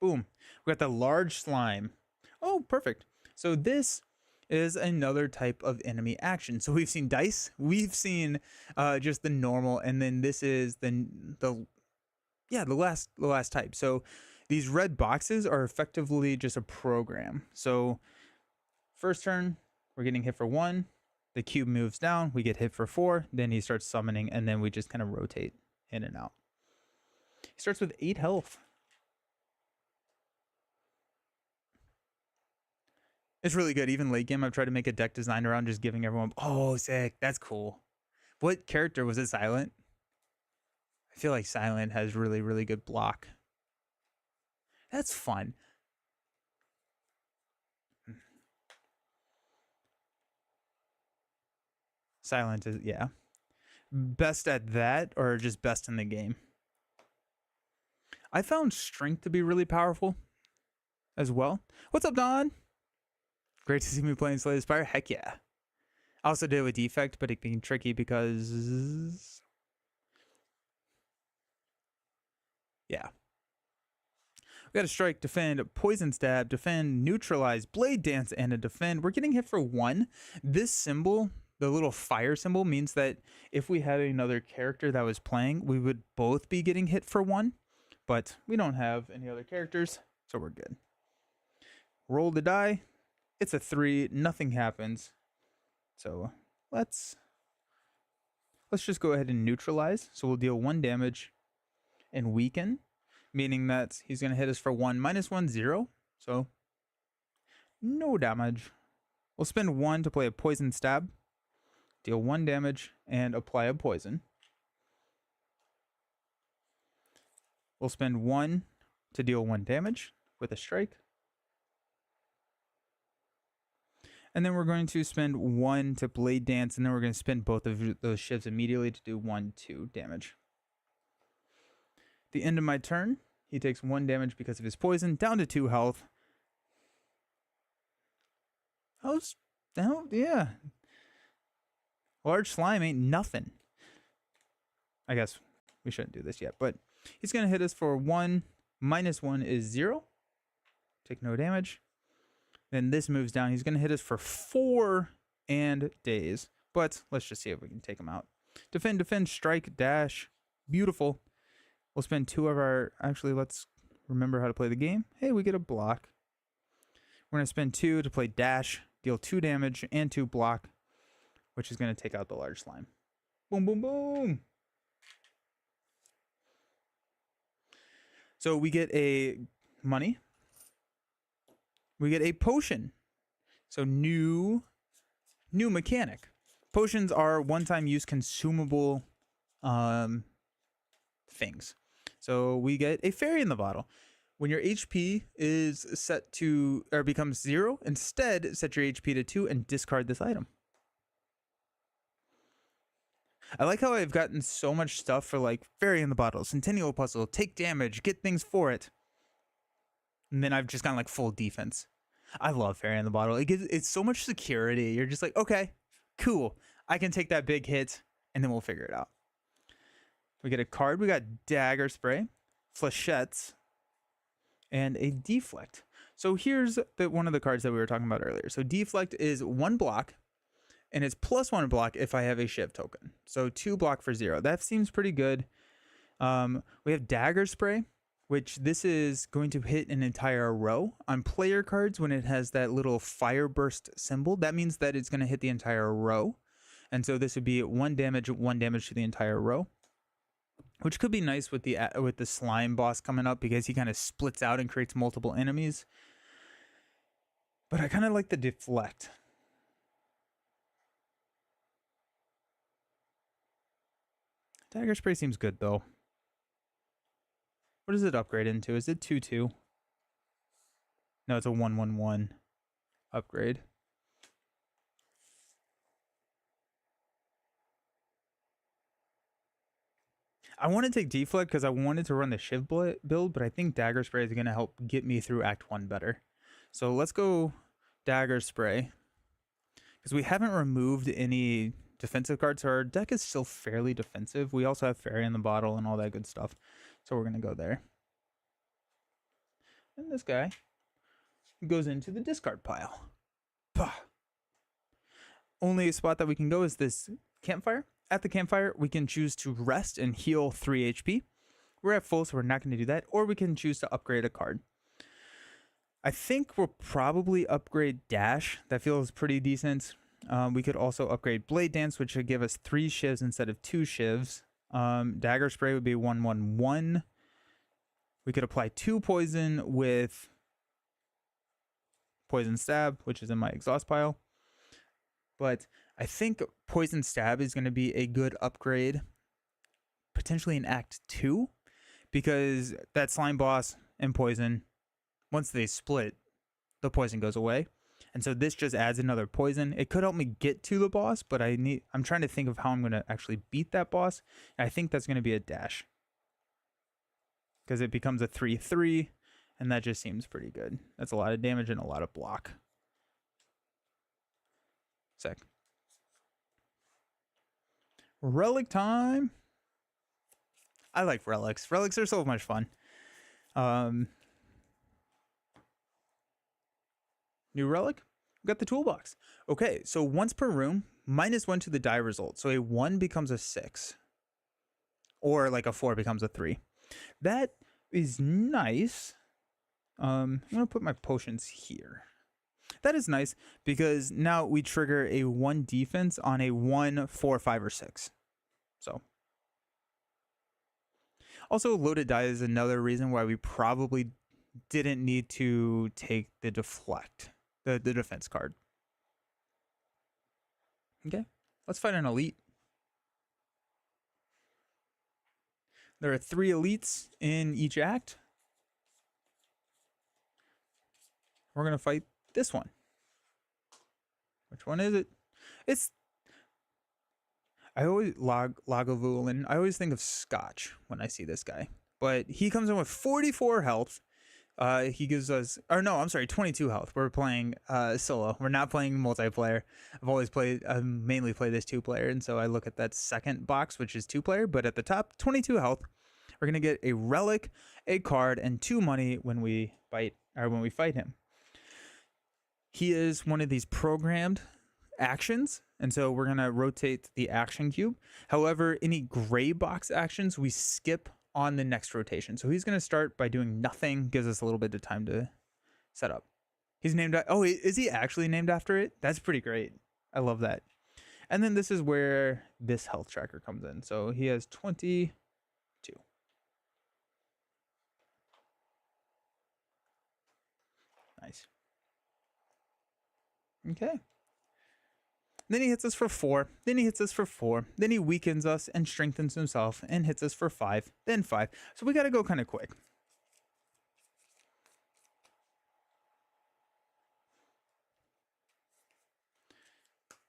Boom. We got the large slime. Oh, perfect. So this is another type of enemy action. So we've seen dice. We've seen just the normal. And then this is the last type. So these red boxes are effectively just a program. So first turn, we're getting hit for 1. The cube moves down. We get hit for 4. Then he starts summoning, and then we just kind of rotate in and out. He starts with 8 health. It's really good. Even late game, I've tried to make a deck design around just giving everyone... Oh, sick. That's cool. What character was it? Silent? I feel like Silent has really, really good block. That's fun. Silent is, yeah. Best at that or just best in the game? I found Strength to be really powerful as well. What's up, Don? Great to see me playing Slay the Spire. Heck yeah. I also did it with Defect, but it being tricky because... yeah. We got a strike, defend, poison stab, defend, neutralize, blade dance, and a defend. We're getting hit for 1. This symbol, the little fire symbol, means that if we had another character that was playing, we would both be getting hit for 1. But we don't have any other characters, so we're good. Roll the die. It's a 3. Nothing happens. So let's just go ahead and neutralize. So we'll deal 1 damage and weaken, meaning that he's going to hit us for 1, -1, 0. So no damage. We'll spend 1 to play a poison stab, deal 1 damage, and apply a poison. We'll spend 1 to deal 1 damage with a strike. And then we're going to spend 1 to blade dance, and then we're going to spend both of those shivs immediately to do 1, 2 damage. The end of my turn, he takes 1 damage because of his poison, down to 2 health. Oh, yeah. Large slime ain't nothing. I guess we shouldn't do this yet, but he's going to hit us for 1. -1 is 0. Take no damage. Then this moves down. He's going to hit us for 4 and daze. But let's just see if we can take him out. Defend, strike, dash. Beautiful. We'll spend 2 of our... Actually, let's remember how to play the game. Hey, we get a block. We're going to spend 2 to play dash, deal 2 damage and 2 block, which is going to take out the large slime. Boom, boom, boom. So we get a money. We get a potion. So new mechanic. Potions are one-time use consumable things. So we get a fairy in the bottle. When your HP is set to, or becomes 0, instead set your HP to 2 and discard this item. I like how I've gotten so much stuff for like fairy in the bottle, centennial puzzle, take damage, get things for it. And then I've just gotten like full defense. I love fairy in the bottle. It's so much security. You're just like, okay, cool. I can take that big hit and then we'll figure it out. We get a card. We got dagger spray, flechettes, and a deflect. So here's one of the cards that we were talking about earlier. So deflect is 1 block, and it's +1 block if I have a shiv token. So 2 block for 0. That seems pretty good. We have dagger spray, which this is going to hit an entire row. On player cards, when it has that little fire burst symbol, that means that it's going to hit the entire row. And so this would be 1 damage to the entire row, which could be nice with the slime boss coming up because he kind of splits out and creates multiple enemies. But I kind of like the deflect. Dagger spray seems good though. What does it upgrade into? Is it 2/2? No, it's a 1/1/1 upgrade. I want to take deflect because I wanted to run the shiv build, but I think dagger spray is going to help get me through Act 1 better. So let's go dagger spray because we haven't removed any defensive cards, so our deck is still fairly defensive. We also have fairy in the bottle and all that good stuff, so we're going to go there. And this guy goes into the discard pile. Pah. Only spot that we can go is this campfire. At the campfire, we can choose to rest and heal 3 HP. We're at full, so we're not going to do that. Or we can choose to upgrade a card. I think we'll probably upgrade Dash. That feels pretty decent. We could also upgrade Blade Dance, which would give us 3 shivs instead of 2 shivs. Dagger Spray would be 1/1/1. We could apply 2 poison with Poison Stab, which is in my exhaust pile. But I think Poison Stab is going to be a good upgrade, potentially in Act 2, because that slime boss and poison, once they split, the poison goes away. And so this just adds another poison. It could help me get to the boss, but I'm trying to think of how I'm going to actually beat that boss. And I think that's going to be a dash, because it becomes a 3/3, and that just seems pretty good. That's a lot of damage and a lot of block. Sec. Relic time. I like relics. Relics are so much fun. New relic. We got the toolbox. Okay, so once per room, -1 to the die result. So a 1 becomes a 6. Or like a 4 becomes a 3. That is nice. I'm going to put my potions here. That is nice because now we trigger a 1 defense on a 1, 4, 5, or 6. So. Also, loaded die is another reason why we probably didn't need to take the deflect, the defense card. Okay, let's fight an elite. There are 3 elites in each act. We're going to fight this one. Which one is it? It's... I always... Lagavulin. I always think of Scotch when I see this guy. But he comes in with 44 health. He gives us... Or no, I'm sorry, 22 health. We're playing solo. We're not playing multiplayer. I've mainly played this 2-player. And so I look at that second box, which is 2-player. But at the top, 22 health. We're going to get a relic, a card, and 2 money when we fight him. He is one of these programmed actions, and so we're going to rotate the action cube. However, any gray box actions, we skip on the next rotation. So he's going to start by doing nothing, gives us a little bit of time to set up. He's named... Oh, is he actually named after it? That's pretty great. I love that. And then this is where this health tracker comes in. So he has 22. Nice. Okay. Then he hits us for 4. Then he hits us for 4. Then he weakens us and strengthens himself and hits us for 5. Then 5. So we got to go kind of quick.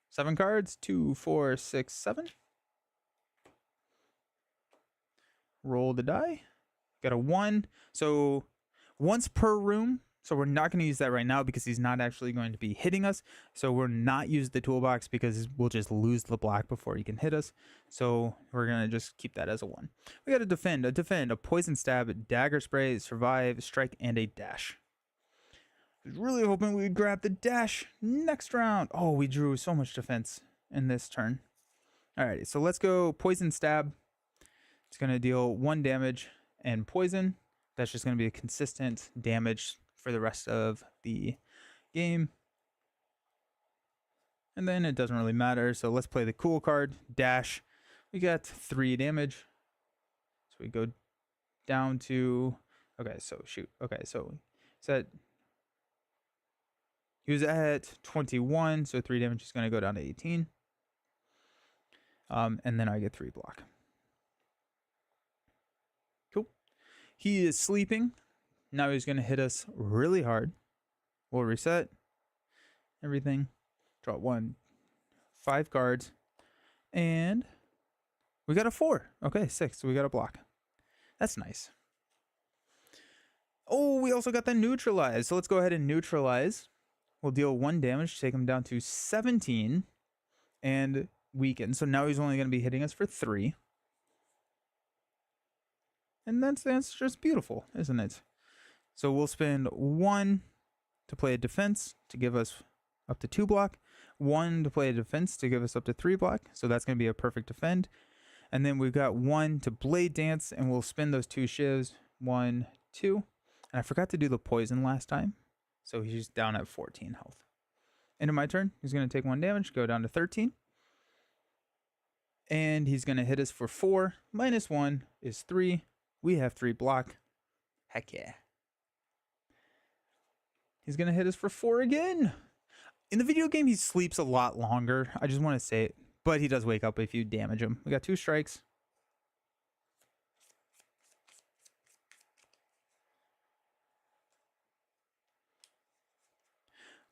Seven cards. 2, 4, 6, 7. Roll the die. Got a 1. So once per room. So we're not going to use that right now because he's not actually going to be hitting us. So we're not use the toolbox because we'll just lose the block before he can hit us. So we're going to just keep that as a 1. We got a defend, a poison stab, a dagger spray, survive, strike, and a dash. I was really hoping we would grab the dash next round. Oh, we drew so much defense in this turn. Alrighty, so let's go poison stab. It's going to deal 1 damage and poison. That's just going to be a consistent damage for the rest of the game. And then it doesn't really matter. So let's play the cool card, dash. We got 3 damage. So we go down to, okay, so shoot. Okay, so set. He was at 21, so 3 damage is going to go down to 18. And then I get 3 block. Cool. He is sleeping. Now he's going to hit us really hard. We'll reset everything. Draw 5 cards. And we got a 4. Okay, 6. So we got a block. That's nice. Oh, we also got the neutralize. So let's go ahead and neutralize. We'll deal 1 damage, take him down to 17. And weaken. So now he's only going to be hitting us for 3. And that's just beautiful, isn't it? So we'll spend 1 to play a defense to give us up to 2 block. 1 to play a defense to give us up to 3 block. So that's going to be a perfect defend. And then we've got 1 to blade dance, and we'll spin those 2 shivs. 1, 2. And I forgot to do the poison last time. So he's down at 14 health. End of my turn. He's going to take 1 damage, go down to 13. And he's going to hit us for 4. Minus 1 is 3. We have 3 block. Heck yeah. He's going to hit us for 4 again. In the video game, he sleeps a lot longer. I just want to say it. But he does wake up if you damage him. We got 2 strikes.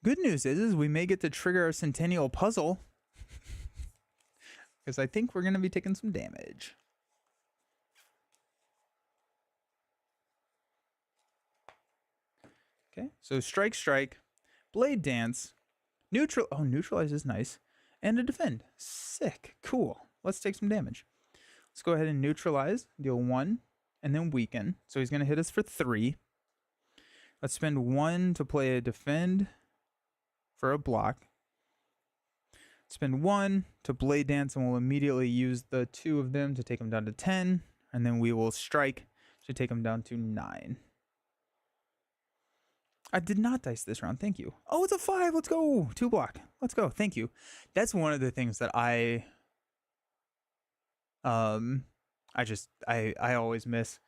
Good news is we may get to trigger our Centennial Puzzle. Because I think we're going to be taking some damage. Okay, so strike, strike, blade dance, neutralize is nice, and a defend. Sick, cool. Let's take some damage. Let's go ahead and neutralize, deal 1, and then weaken. So he's going to hit us for 3. Let's spend 1 to play a defend for a block. Spend 1 to blade dance, and we'll immediately use the 2 of them to take him down to 10, and then we will strike to take him down to 9. I did not dice this round. Thank you. Oh, it's a 5. Let's go. 2 block. Let's go. Thank you. That's one of the things that I always miss.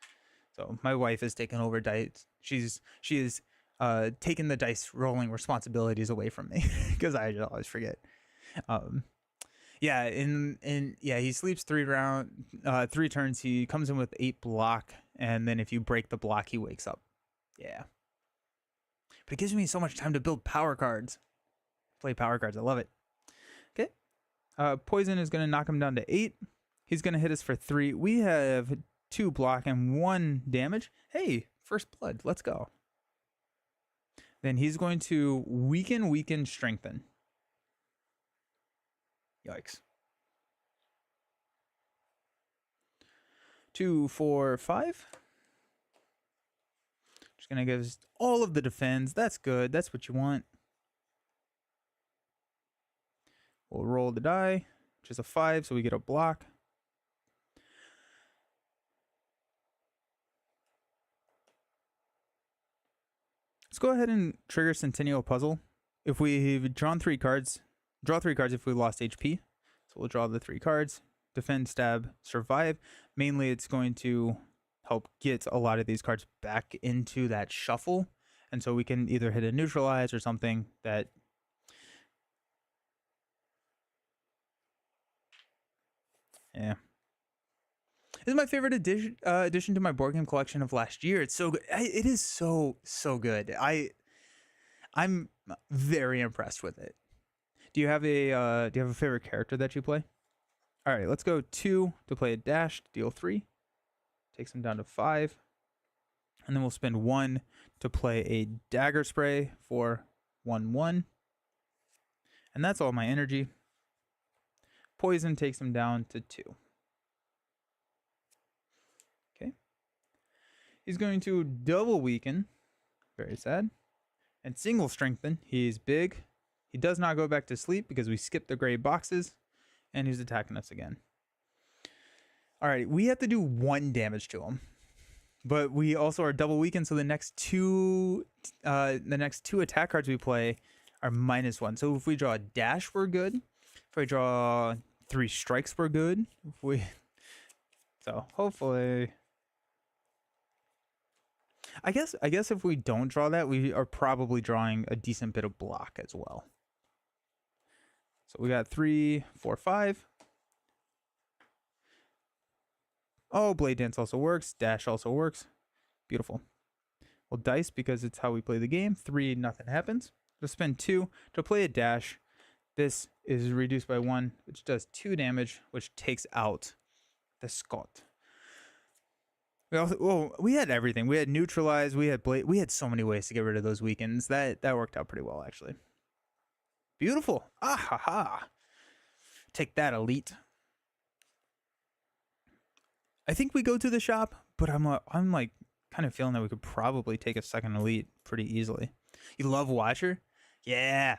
So my wife has taken over dice. She is taken the dice rolling responsibilities away from me because I just always forget. Yeah, he sleeps 3 turns. He comes in with 8 block, and then if you break the block, he wakes up. Yeah. But it gives me so much time to build power cards. Play power cards. I love it. Okay. Poison is going to knock him down to 8. He's going to hit us for 3. We have 2 block and 1 damage. Hey, first blood. Let's go. Then he's going to weaken, strengthen. Yikes. 2, 4, 5. Just going to give us all of the defense. That's good. That's what you want. We'll roll the die, which is a 5, so we get a block. Let's go ahead and trigger Centennial Puzzle. If we've drawn 3 cards, draw 3 cards if we lost HP. So we'll draw the 3 cards. Defend, stab, survive. Mainly it's going to help get a lot of these cards back into that shuffle. And so we can either hit a neutralize or something that Yeah. This is my favorite addition to my board game collection of last year. It's so good. It is so good. I'm very impressed with it. Do you have a favorite character that you play? All right, let's go 2 to play a dash, deal 3, takes him down to 5, and then we'll spend 1 to play a dagger spray for 1/1, and that's all my energy. Poison takes him down to 2. Okay, he's going to double weaken, very sad, and single strengthen. He's big. He does not go back to sleep because we skipped the gray boxes, and he's attacking us again. All right, we have to do 1 damage to him, but we also are double weakened, so the next two attack cards we play are -1. So if we draw a dash, we're good. If we draw 3 strikes, we're good. So hopefully, I guess if we don't draw that, we are probably drawing a decent bit of block as well. So we got 3, 4, 5. Oh, Blade Dance also works. Dash also works. Beautiful. We'll dice because it's how we play the game. 3, nothing happens. We'll spend 2 to play a dash. This is reduced by 1, which does 2 damage, which takes out the Scott. We had everything. We had neutralize. We had blade. We had so many ways to get rid of those weakens. That worked out pretty well, actually. Beautiful. Ah ha ha. Take that, elite. I think we go to the shop, but I'm like kind of feeling that we could probably take a second elite pretty easily. You love Watcher? Yeah.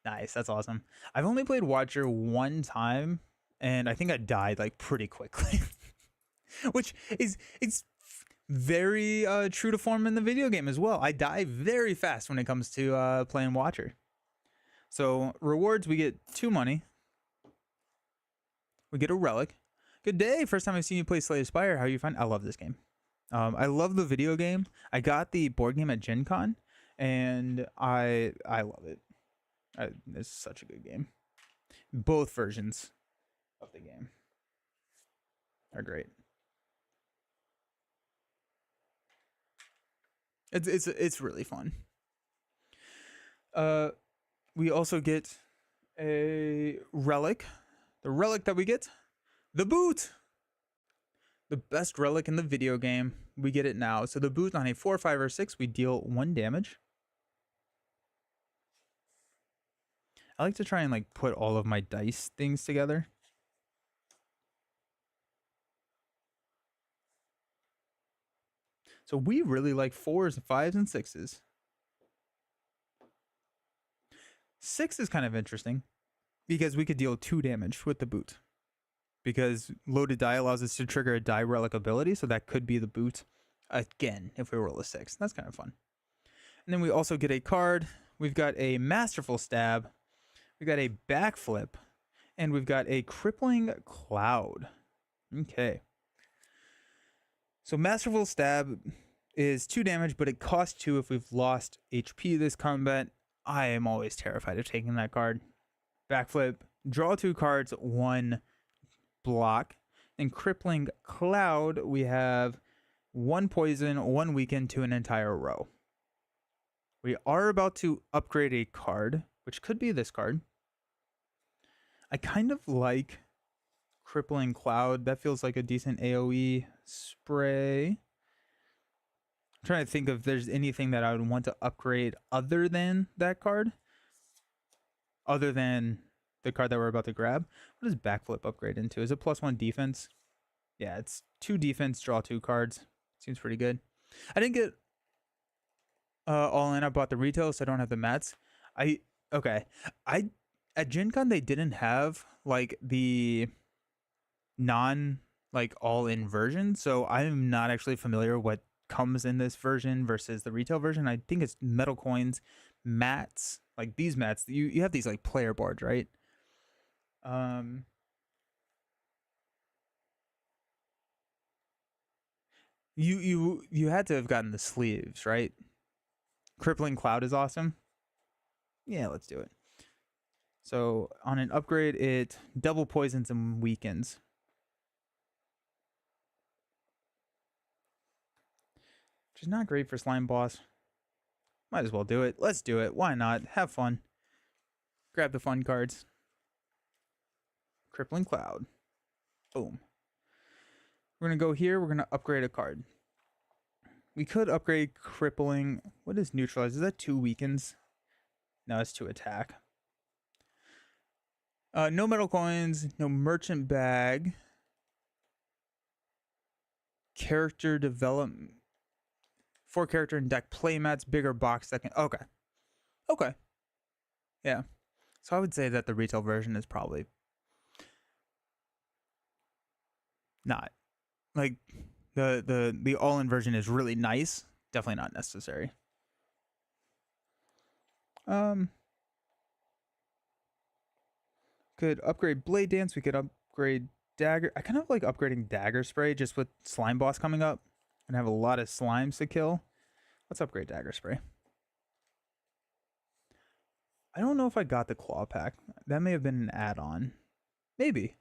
Nice, that's awesome. I've only played Watcher 1 time, and I think I died like pretty quickly, which is it's very true to form in the video game as well. I die very fast when it comes to playing Watcher. So rewards, we get 2 money. We get a relic. Good day. First time I've seen you play Slay the Spire. How you find? I love this game. I love the video game. I got the board game at Gen Con, and I love it. It's such a good game. Both versions of the game are great. It's really fun. We also get a relic. The relic that we get, the boot. The best relic in the video game. We get it now. So the boot on a 4, 5, or 6, we deal 1 damage. I like to try and like put all of my dice things together. So we really like 4s, 5s, and 6s. 6 is kind of interesting because we could deal 2 damage with the boot. Because loaded die allows us to trigger a die relic ability, so that could be the boot again if we roll a 6. That's kind of fun. And then we also get a card. We've got a Masterful Stab. We've got a Backflip. And we've got a Crippling Cloud. Okay. So Masterful Stab is 2 damage, but it costs 2 if we've lost HP this combat. I am always terrified of taking that card. Backflip. Draw 2 cards, 1 block. And Crippling Cloud, we have 1 poison, 1 weaken to an entire row. We are about to upgrade a card, which could be this card. I kind of like Crippling Cloud. That feels like a decent AoE spray. I'm trying to think if there's anything that I would want to upgrade other than that card. Other than the card that we're about to grab. What does Backflip upgrade into? Is it +1 defense? Yeah, it's 2 defense, draw 2 cards. Seems pretty good. I didn't get all in. I bought the retail, so I don't have the mats. At Gen Con they didn't have like the non like all-in version, so I'm not actually familiar what comes in this version versus the retail version. I think it's metal coins, mats, like these mats. You have these like player boards, right? You had to have gotten the sleeves, right? Crippling Cloud is awesome. Yeah, let's do it. So on an upgrade, it double poisons and weakens. Which is not great for slime boss. Might as well do it. Let's do it. Why not? Have fun. Grab the fun cards. Crippling Cloud. Boom. We're going to go here. We're going to upgrade a card. We could upgrade Crippling. What is Neutralize? Is that 2 weakens? No, it's 2 attack. No metal coins. No merchant bag. Character development. 4 character and deck playmats. Bigger box that can... Okay. Okay. Yeah. So I would say that the retail version is probably not. Like, the all-in version is really nice. Definitely not necessary. Could upgrade Blade Dance. We could upgrade Dagger. I kind of like upgrading Dagger Spray just with Slime Boss coming up. And have a lot of slimes to kill. Let's upgrade Dagger Spray. I don't know if I got the Claw Pack. That may have been an add-on. Maybe.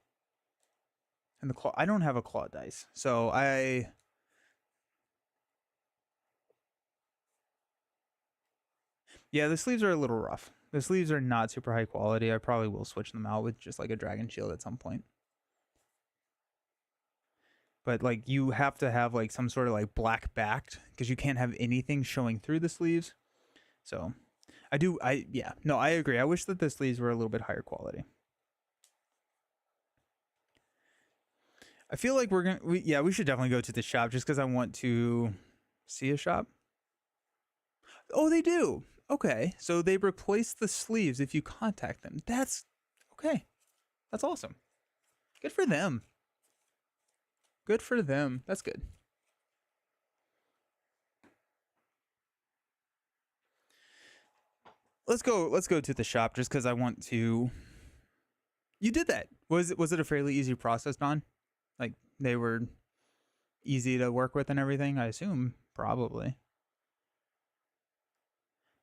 And the claw, I don't have a claw dice, so yeah, the sleeves are a little rough. The sleeves are not super high quality. I probably will switch them out with just like a dragon shield at some point. But like you have to have like some sort of like black backed because you can't have anything showing through the sleeves. So yeah, no, I agree. I wish that the sleeves were a little bit higher quality. I feel like we should definitely go to the shop just because I want to see a shop. Oh, they do. Okay, so they replace the sleeves if you contact them. That's okay. That's awesome. Good for them. Good for them. That's good. Let's go to the shop just because I want to. You did that. Was it a fairly easy process, Don? Like they were easy to work with and everything? I assume probably.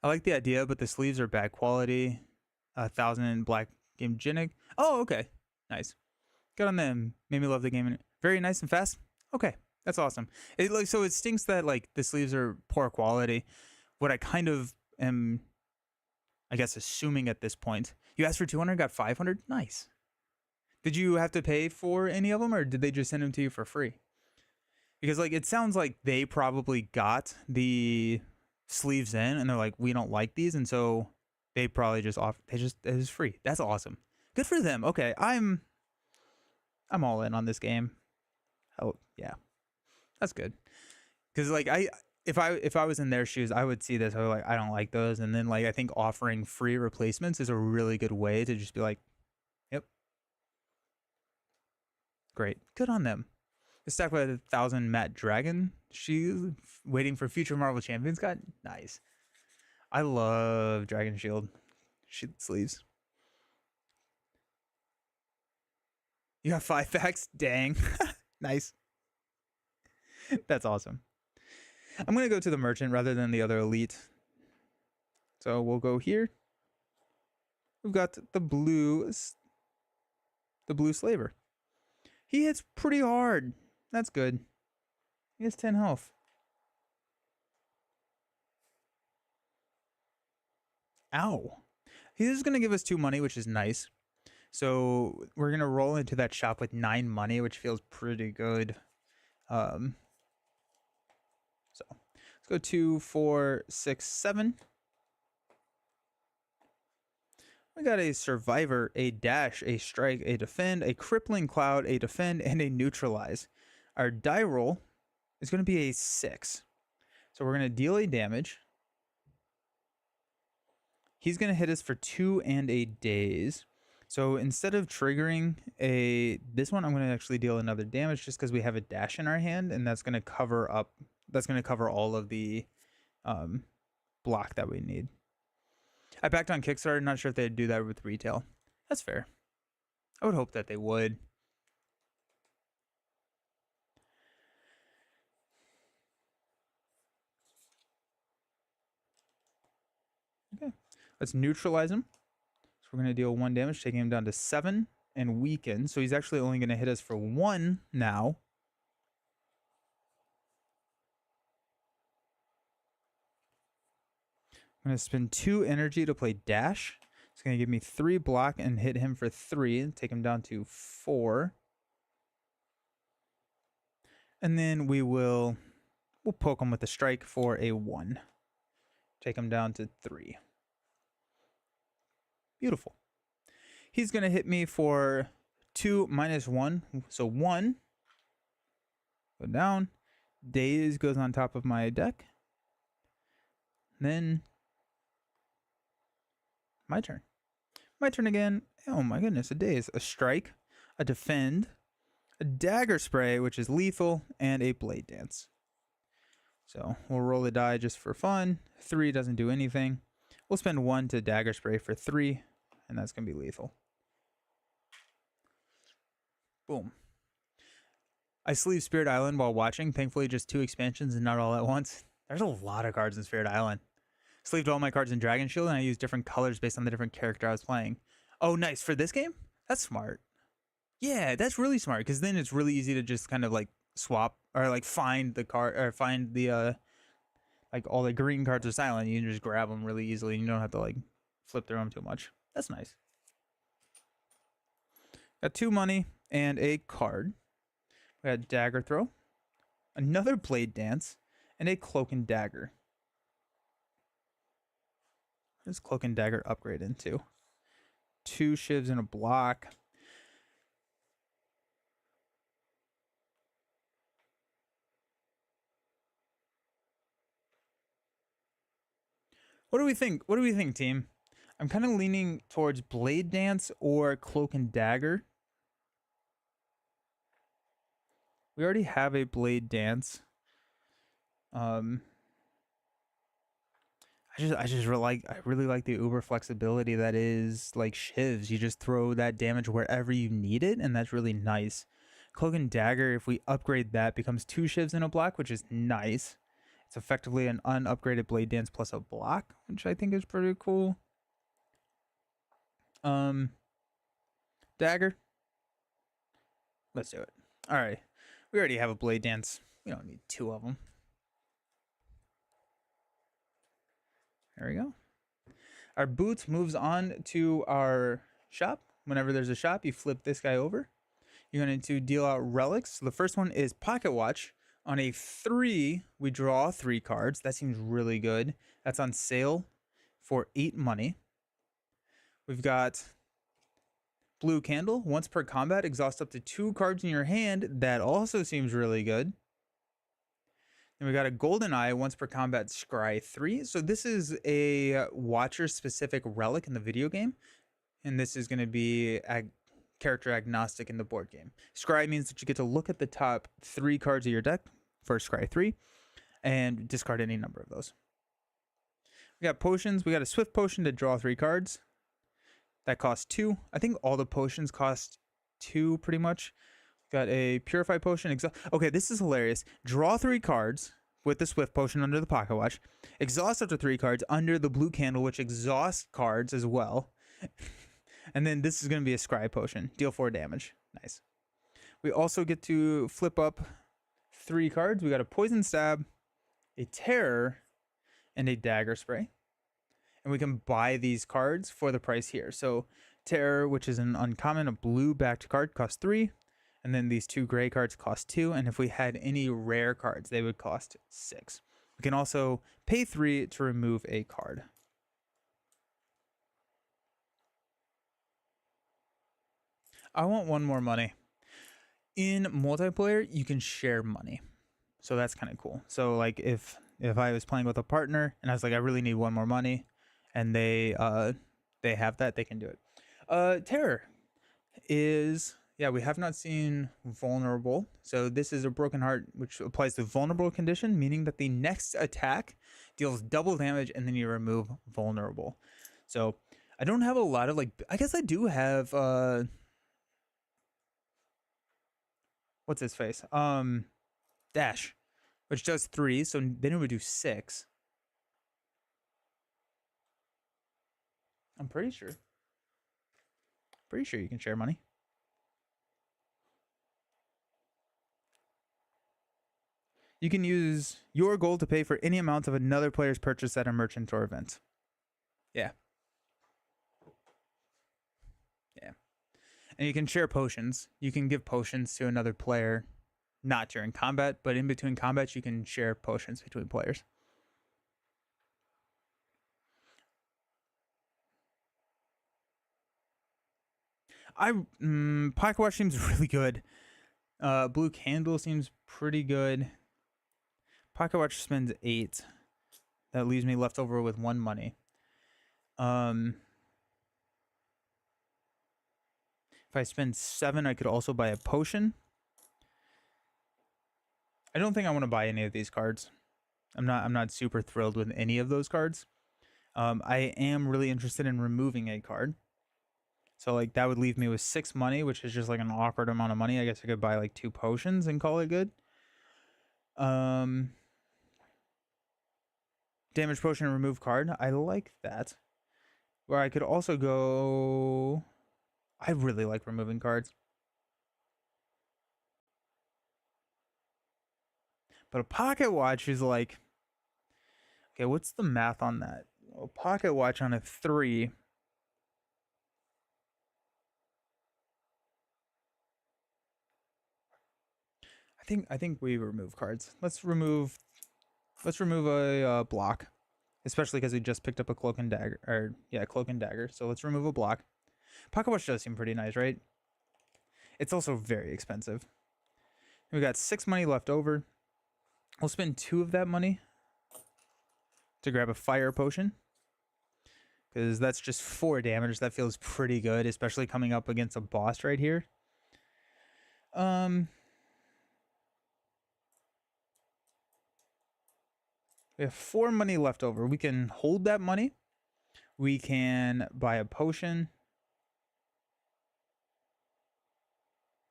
I like the idea, but the sleeves are bad quality. 1,000 black game Genic. Oh, okay. Nice. Good on them. Made me love the game. Very nice and fast. Okay. That's awesome. So it stinks that like the sleeves are poor quality. What I kind of am, I guess, assuming at this point. You asked for 200, got 500? Nice. Did you have to pay for any of them, or did they just send them to you for free? Because like it sounds like they probably got the sleeves in and they're like, we don't like these, and so they probably just it is free. That's awesome. Good for them. Okay, I'm all in on this game. Oh yeah, that's good. Because like if I was in their shoes, I would see this. I would like, I don't like those, and then like I think offering free replacements is a really good way to just be like, yep, great, good on them. The stack with 1,000 Matt Dragon. She's waiting for future Marvel Champions. God, nice. I love Dragon Shield. Sleeves. You have 5 packs? Dang. Nice. That's awesome. I'm going to go to the merchant rather than the other elite. So we'll go here. We've got the blue slaver. He hits pretty hard. That's good. He has 10 health. Ow. He's going to give us 2 money, which is nice. So we're going to roll into that shop with 9 money, which feels pretty good. So let's go 2, 4, 6, 7. We got a survivor, a dash, a strike, a defend, a crippling cloud, a defend, and a neutralize. Our die roll is going to be a 6. So we're going to deal a damage. He's going to hit us for 2 and a daze. So instead of triggering this one, I'm going to actually deal another damage just because we have a dash in our hand, and that's going to cover all of the block that we need. I backed on Kickstarter, not sure if they'd do that with retail. That's fair. I would hope that they would. Okay, let's neutralize him. So So we're going to deal 1 damage, taking him down to 7 and weaken. So he's actually only going to hit us for 1 now. I'm going to spend 2 energy to play Dash. It's going to give me 3 block and hit him for 3. Take him down to 4. And then we'll poke him with a strike for a 1. Take him down to 3. Beautiful. He's going to hit me for 2 minus 1. So 1. Go down. Daze goes on top of my deck. Then my turn. My turn again. Oh my goodness, a daze. A strike. A defend. A dagger spray, which is lethal. And a blade dance. So we'll roll a die just for fun. 3 doesn't do anything. We'll spend 1 to dagger spray for 3. And that's going to be lethal. Boom. I sleeve Spirit Island while watching. Thankfully, just 2 expansions and not all at once. There's a lot of cards in Spirit Island. Sleeved all my cards in Dragon Shield, and I used different colors based on the different character I was playing. Oh, nice. For this game? That's smart. Yeah, that's really smart, because then it's really easy to just kind of like swap or like find the card or find the like all the green cards are silent. You can just grab them really easily, and you don't have to like flip through them too much. That's nice. Got 2 money and a card. We got Dagger Throw, another Blade Dance, and a Cloak and Dagger. What does Cloak and Dagger upgrade into? 2 shivs and a block. What do we think? What do we think, team? I'm kind of leaning towards Blade Dance or Cloak and Dagger. We already have a Blade Dance. I really like the uber flexibility that is like shivs. You just throw that damage wherever you need it, and that's really nice. Cloak and Dagger, if we upgrade that, becomes 2 shivs in a block, which is nice. It's effectively an unupgraded Blade Dance plus a block, which I think is pretty cool. Dagger. Let's do it. All right. We already have a Blade Dance. We don't need 2 of them. There we go. Our boots moves on to our shop. Whenever there's a shop, you flip this guy over. You're going to deal out relics. So the first one is Pocket Watch. On a 3, we draw 3 cards. That seems really good. That's on sale for 8 money. We've got Blue Candle. Once per combat, exhaust up to 2 cards in your hand. That also seems really good. Then we got a Golden Eye. Once per combat, scry 3. So this is a Watcher-specific relic in the video game. And this is going to be character agnostic in the board game. Scry means that you get to look at the top 3 cards of your deck for scry 3 and discard any number of those. We got potions. We got a Swift Potion to draw 3 cards. That costs 2. I think all the potions cost 2 pretty much. Got a Purify Potion. Okay, this is hilarious. Draw 3 cards with the Swift Potion under the Pocket Watch. Exhaust up to 3 cards under the Blue Candle, which exhausts cards as well. And then this is going to be a Scry Potion. Deal 4 damage. Nice. We also get to flip up 3 cards. We got a Poison Stab, a Terror, and a Dagger Spray. And we can buy these cards for the price here. So Terror, which is an uncommon, a blue backed card, costs 3. And then these 2 gray cards cost 2. And if we had any rare cards, they would cost 6. We can also pay 3 to remove a card. I want 1 more money. In multiplayer, you can share money. So that's kind of cool. So like if I was playing with a partner and I was like, I really need 1 more money, and they have that, they can do it. Terror is... Yeah, we have not seen Vulnerable. So this is a Broken Heart, which applies to Vulnerable condition, meaning that the next attack deals double damage and then you remove Vulnerable. So I don't have a lot of like, I guess I do have, what's his face? Dash, which does 3. So then it would do 6. I'm pretty sure. Pretty sure you can share money. You can use your gold to pay for any amount of another player's purchase at a merchant or event. Yeah. Yeah. And you can share potions. You can give potions to another player, not during combat, but in between combats, you can share potions between players. Pocket Watch seems really good. Blue Candle seems pretty good. Pocket Watch spends 8. That leaves me left over with 1 money. If I spend 7, I could also buy a potion. I don't think I want to buy any of these cards. I'm not super thrilled with any of those cards. I am really interested in removing a card. So like that would leave me with 6 money, which is just like an awkward amount of money. I guess I could buy like 2 potions and call it good. Damage potion and remove card. I like that. Where I could also go... I really like removing cards. But a pocket watch is like... Okay, what's the math on that? A pocket watch on a 3... I think we remove cards. Let's remove a block, especially because we just picked up a cloak and dagger. Or yeah, cloak and dagger. So let's remove a block. Pocket watch does seem pretty nice, right? It's also very expensive. We got 6 money left over. We'll spend 2 of that money to grab a fire potion, because that's just 4 damage. That feels pretty good, especially coming up against a boss right here. We have 4 money left over. We can hold that money. We can buy a potion.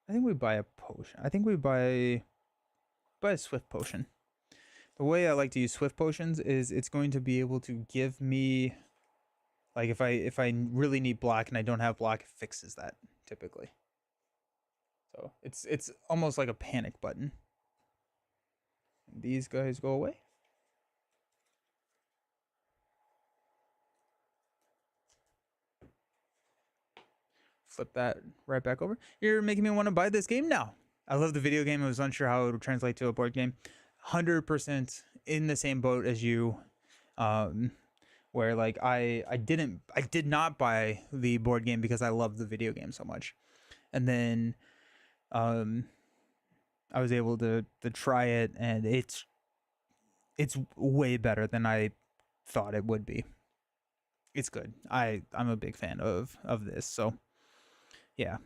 I think we buy a potion. I think we buy a swift potion. The way I like to use swift potions is it's going to be able to give me, like if I really need block and I don't have block, it fixes that typically. So it's almost like a panic button. These guys go away. Flip that right back over. You're making me want to buy this game now. I love the video game. I was unsure how it would translate to a board game. 100% in the same boat as you, where like I did not buy the board game because I love the video game so much, and then I was able to try it, and it's way better than I thought it would be. It's good. I'm a big fan of this. So yeah,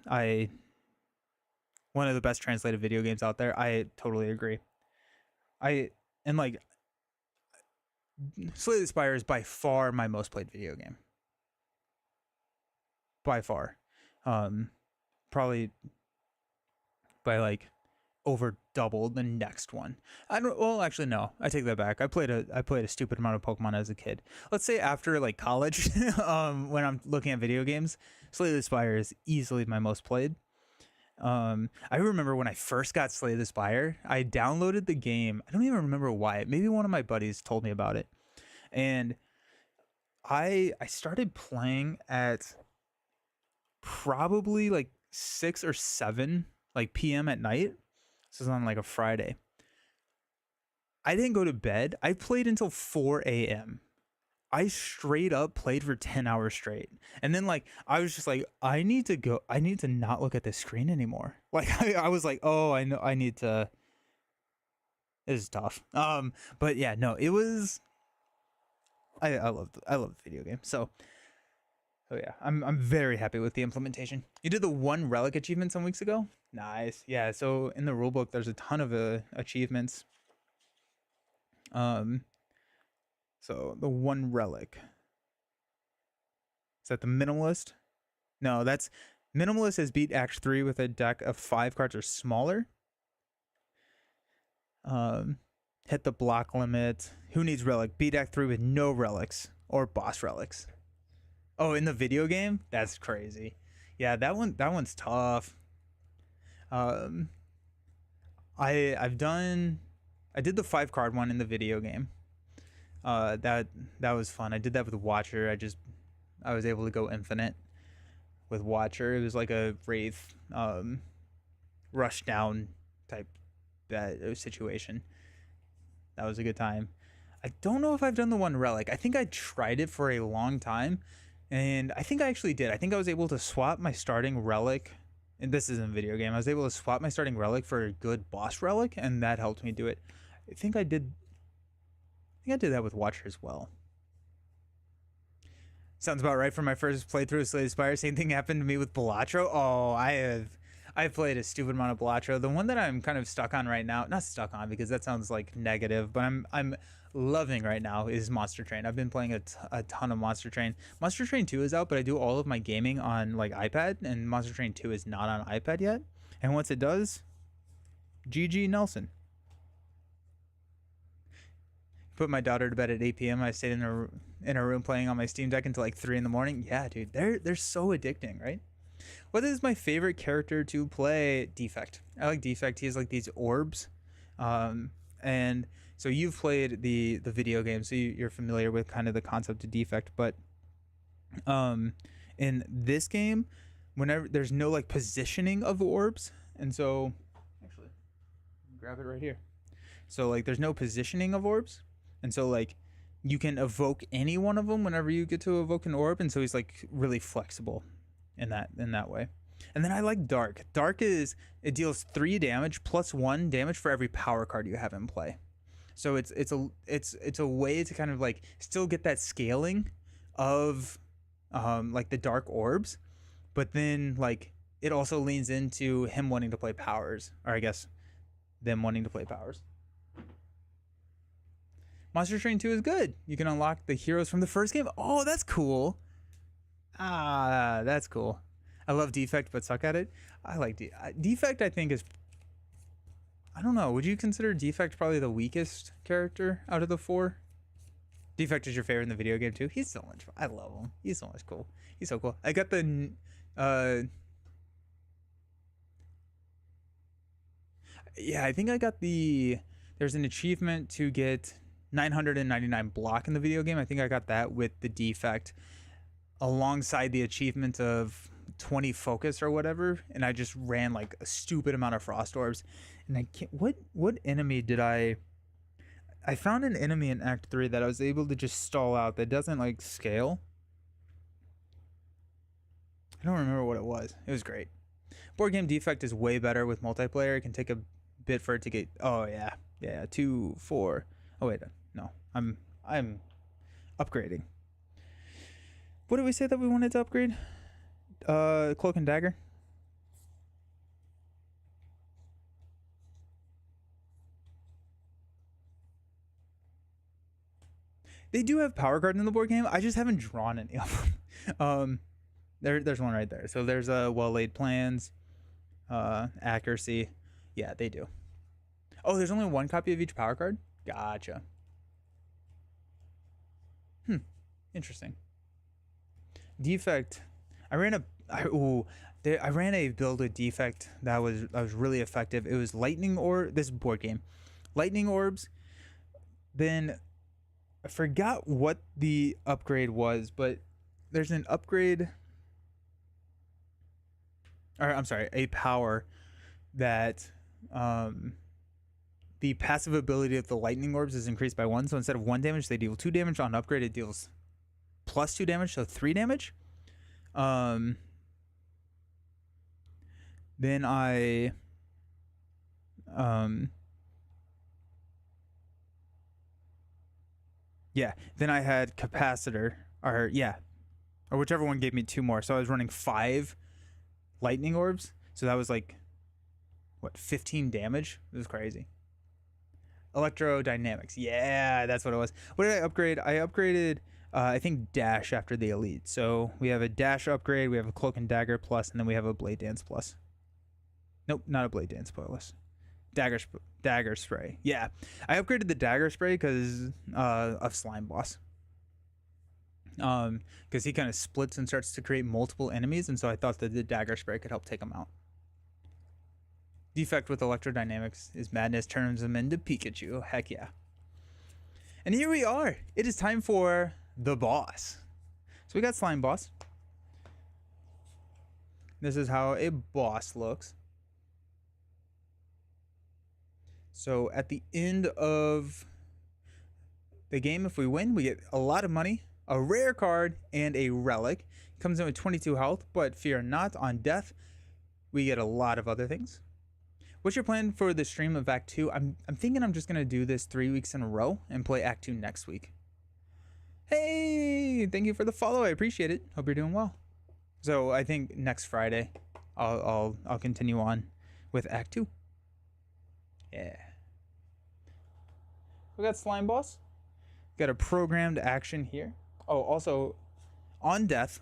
one of the best translated video games out there. I totally agree. And like Slay the Spire is by far my most played video game. By far. Probably by like over double the next one. Well, actually no. I take that back. I played a stupid amount of Pokemon as a kid. Let's say after like college, when I'm looking at video games, Slay the Spire is easily my most played. I remember when I first got Slay the Spire, I downloaded the game. I don't even remember why. Maybe one of my buddies told me about it. And I started playing at probably like 6 or 7 like PM at night. This is on like a Friday. I didn't go to bed. I played until 4 a.m. I straight up played for 10 hours straight. And then like, I was just like, I need to not look at the screen anymore. Like I was like, oh, I know I need to, this is tough. But yeah, no, it was, I love the video game. So yeah, I'm very happy with the implementation. You did the 1 relic achievement some weeks ago. Nice. Yeah. So in the rulebook, there's a ton of achievements. So the 1 relic. Is that the minimalist? No, that's minimalist has beat Act 3 with a deck of 5 cards or smaller. Hit the block limit. Who needs relic? Beat Act 3 with no relics or boss relics. Oh, in the video game? That's crazy. Yeah, that one's tough. Um, I did the 5 card one in the video game. That was fun. I did that with Watcher. I was able to go infinite with Watcher. It was like a Wraith rush down type that situation. That was a good time. I don't know if I've done the one Relic. I think I tried it for a long time, and I think I actually did. I think I was able to swap my starting Relic, and this isn't a video game. I was able to swap my starting Relic for a good boss Relic, and that helped me do it. I think I did. I think I did that with Watcher as well. Sounds about right for my first playthrough of Slay the Spire. Same thing happened to me with Balatro. Oh, I've played a stupid amount of Balatro. The one that I'm kind of stuck on right now, not stuck on because that sounds like negative, but I'm loving right now is Monster Train. I've been playing a ton of Monster Train. Monster Train 2 is out, but I do all of my gaming on like iPad, and Monster Train 2 is not on iPad yet. And once it does, GG Nelson. Put my daughter to bed at 8 p.m. I stayed in a room playing on my Steam Deck until like 3 in the morning. Yeah, dude, they're so addicting, right? What is my favorite character to play? Defect. I like Defect. He has like these orbs, and so you've played the video game, so you're familiar with kind of the concept of Defect. But in this game, whenever there's no like positioning of orbs, and so actually grab it right here. So like there's no positioning of orbs. And so like you can evoke any one of them whenever you get to evoke an orb, and so he's like really flexible in that way. And then I like Dark. Dark it deals 3 damage plus 1 damage for every power card you have in play. So it's a way to kind of like still get that scaling of like the dark orbs, but then like it also leans into him wanting to play powers, or I guess them wanting to play powers. Monster Train 2 is good. You can unlock the heroes from the first game. Oh, that's cool. Ah, that's cool. I love Defect, but suck at it. I like Defect. I think is. I don't know. Would you consider Defect probably the weakest character out of the 4? Defect is your favorite in the video game too. He's so much fun. I love him. He's so much cool. He's so cool. I got the. Yeah, I think I got the. There's an achievement to get 999 block in the video game. I think I got that with the Defect alongside the achievement of 20 focus or whatever, and I just ran like a stupid amount of frost orbs. And I can't, what enemy did I found an enemy in Act 3 that I was able to just stall out that doesn't like scale. I don't remember what it was. It was great. Board game Defect is way better with multiplayer. It can take a bit for it to get. Oh yeah 2 4. Oh wait, no, I'm upgrading. What did we say that we wanted to upgrade? Cloak and Dagger. They do have power cards in the board game. I just haven't drawn any of them. There's one right there. So there's a well-laid plans, accuracy. Yeah, they do. Oh, there's only 1 copy of each power card. Gotcha. Interesting. Defect. I ran a build with Defect that was really effective. It was lightning this board game, lightning orbs. Then I forgot what the upgrade was, but there's an upgrade. Or I'm sorry, a power that the passive ability of the lightning orbs is increased by 1. So instead of 1 damage, they deal 2 damage. On upgrade, it deals plus 2 damage, so 3 damage. Then I then I had capacitor, or whichever one gave me 2 more. So I was running 5 lightning orbs. So that was like what, 15 damage? It was crazy. Electrodynamics. Yeah, that's what it was. What did I upgrade? I upgraded I think dash after the elite. So we have a dash upgrade, we have a cloak and dagger plus, and then we have a blade dance plus. Nope, not a blade dance plus. Dagger spray. Yeah, I upgraded the dagger spray because of slime boss. because he kind of splits and starts to create multiple enemies, and so I thought that the dagger spray could help take him out. Defect with electrodynamics is madness, turns him into Pikachu. Heck yeah. And here we are. It is time for the boss. So we got Slime Boss. This is how a boss looks. So at the end of the game, if we win, we get a lot of money, a rare card, and a relic. It comes in with 22 health, but fear not, on death, we get a lot of other things. What's your plan for the stream of Act 2? I'm thinking I'm just going to do this 3 weeks in a row and play Act 2 next week. Hey, thank you for the follow. I appreciate it. Hope you're doing well. So I think next Friday I'll continue on with Act 2. Yeah. We got Slime Boss. Got a programmed action here. Oh, also on death,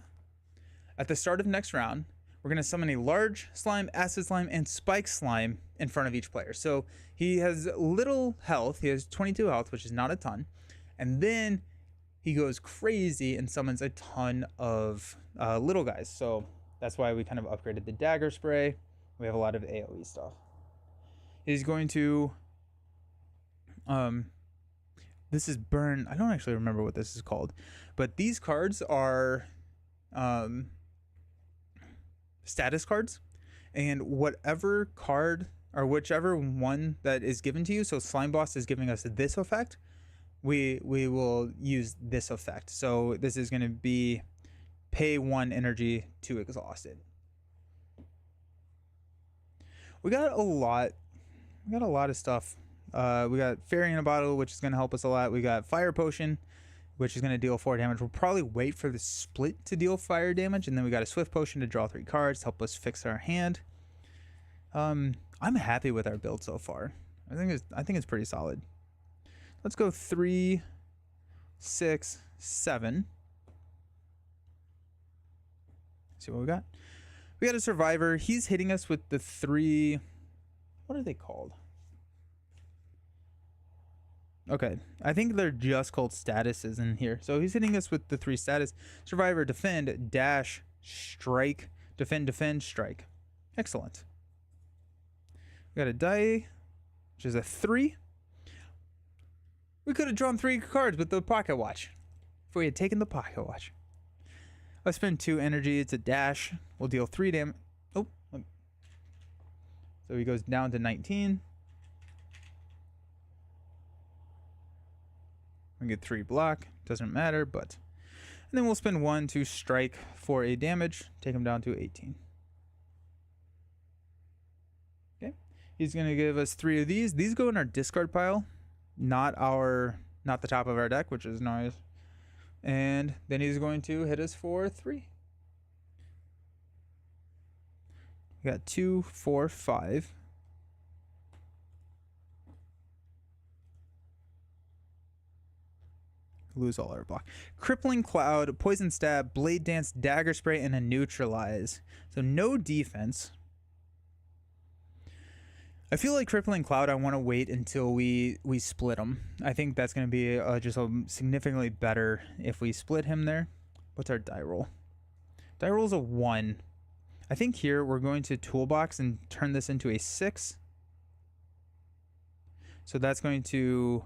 at the start of next round, we're going to summon a large slime, acid slime, and spike slime in front of each player. So he has little health. He has 22 health, which is not a ton. And then he goes crazy and summons a ton of little guys. So that's why we kind of upgraded the dagger spray. We have a lot of AoE stuff. He's going to... this is burn. I don't actually remember what this is called. But these cards are... status cards, and whatever card or whichever one that is given to you, so Slime Boss is giving us this effect, we will use this effect. So this is going to be pay 1 energy to exhaust it. We got a lot of stuff. We got Fairy in a Bottle, which is going to help us a lot. We got Fire Potion, which is going to deal 4 damage. We'll probably wait for the split to deal fire damage, and then we got a Swift Potion to draw 3 cards to help us fix our hand. I'm happy with our build so far. I think it's pretty solid. Let's go 3, 6, 7. See what we got. We got a Survivor. He's hitting us with the 3. What are they called? Okay, I think they're just called statuses in here. So he's hitting us with the 3 status. Survivor, defend, dash, strike. Defend, defend, strike. Excellent. We got a die, which is a 3. We could have drawn 3 cards with the pocket watch if we had taken the pocket watch. I spend 2 energy. It's a dash. We'll deal 3 damage. Oh. So he goes down to 19. We get 3 block, doesn't matter, but... And then we'll spend 1 to strike for a damage, take him down to 18. Okay, he's gonna give us 3 of these. These go in our discard pile, not the top of our deck, which is nice. And then he's going to hit us for 3. We got 2, 4, 5. Lose all our block. Crippling Cloud, Poison Stab, Blade Dance, Dagger Spray, and a Neutralize. So no defense. I feel like Crippling Cloud, I want to wait until we split him. I think that's going to be just significantly better if we split him there. What's our die roll? Die roll is a 1. I think here we're going to Toolbox and turn this into a 6. So that's going to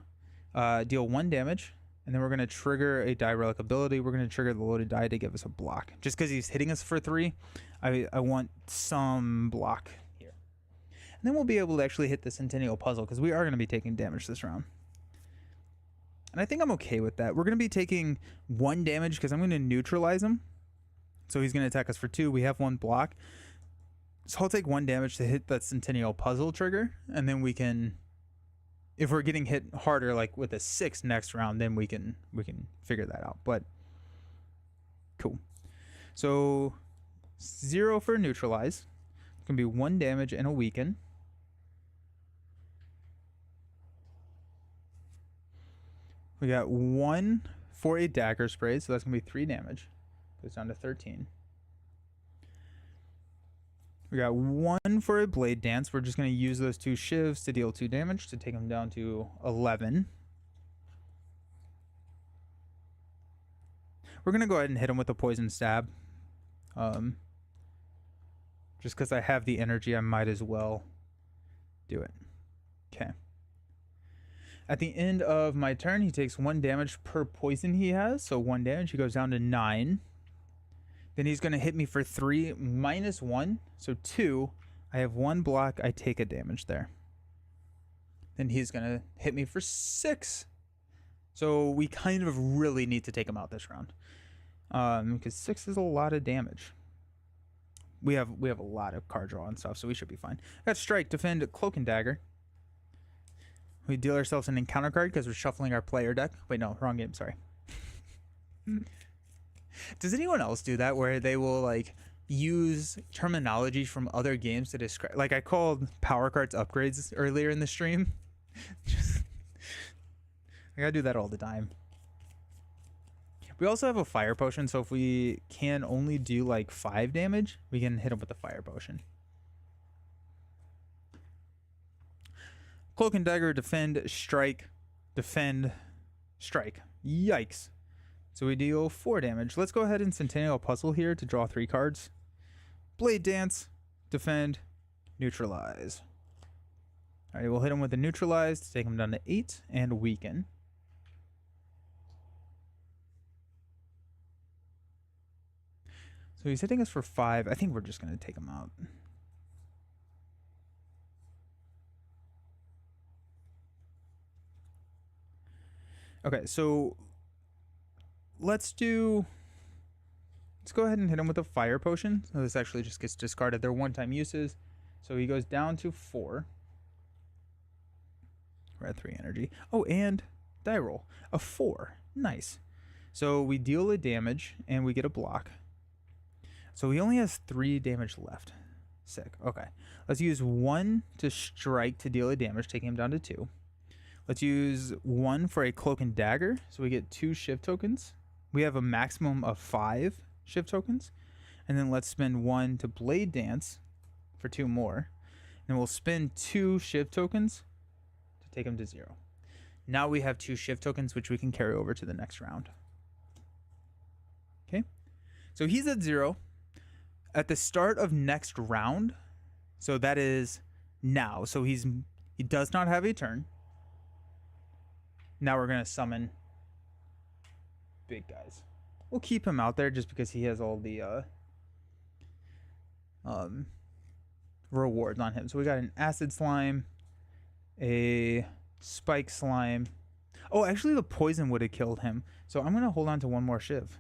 deal 1 damage. And then we're going to trigger a die relic ability. We're going to trigger the loaded die to give us a block. Just because he's hitting us for 3, I want some block here. And then we'll be able to actually hit the Centennial Puzzle, because we are going to be taking damage this round. And I think I'm okay with that. We're going to be taking 1 damage because I'm going to neutralize him. So he's going to attack us for 2. We have 1 block. So I'll take 1 damage to hit that Centennial Puzzle trigger. And then we can... If we're getting hit harder, like with a 6 next round, then we can figure that out. But cool. So 0 for neutralize. It's gonna be 1 damage and a weaken. We got 1 for a dagger spray, so that's gonna be 3 damage. Goes down to 13. We got 1 for a blade dance. We're just going to use those 2 shivs to deal 2 damage to take them down to 11. We're going to go ahead and hit him with a poison stab. Just because I have the energy, I might as well do it. Okay. At the end of my turn, he takes 1 damage per poison he has. So 1 damage, he goes down to 9. Then he's going to hit me for 3 minus 1. So 2. I have 1 block. I take a damage there. Then he's going to hit me for 6. So we kind of really need to take him out this round. Because 6 is a lot of damage. We have a lot of card draw and stuff, so we should be fine. Got Strike, Defend, Cloak and Dagger. We deal ourselves an encounter card because we're shuffling our player deck. Wait, no, wrong game, sorry. Does anyone else do that where they will like use terminology from other games to describe? Like I called power cards upgrades earlier in the stream. I gotta do that all the time. We also have a fire potion, so if we can only do like 5 damage, we can hit him with the fire potion. Cloak and Dagger, Defend, Strike, Defend, Strike. Yikes. So we deal 4 damage. Let's go ahead and Centennial Puzzle here to draw 3 cards. Blade Dance, Defend, Neutralize. Alright, we'll hit him with the Neutralize to take him down to 8 and Weaken. So he's hitting us for 5. I think we're just going to take him out. Okay, so let's go ahead and hit him with a fire potion. So this actually just gets discarded. They're one-time uses. So he goes down to 4. We're at 3 energy. Oh, and die roll. A 4. Nice. So we deal a damage and we get a block. So he only has 3 damage left. Sick. Okay. Let's use 1 to strike to deal a damage, taking him down to 2. Let's use 1 for a Cloak and Dagger, so we get 2 shift tokens. We have a maximum of 5 shift tokens. And then let's spend 1 to Blade Dance for 2 more. And we'll spend 2 shift tokens to take him to 0. Now we have 2 shift tokens, which we can carry over to the next round. Okay. So he's at 0. At the start of next round, so that is now. So he does not have a turn. Now we're going to summon big guys. We'll keep him out there just because he has all the rewards on him. So we got an Acid Slime, a Spike Slime. Oh, actually the Poison would have killed him. So I'm going to hold on to 1 more Shiv.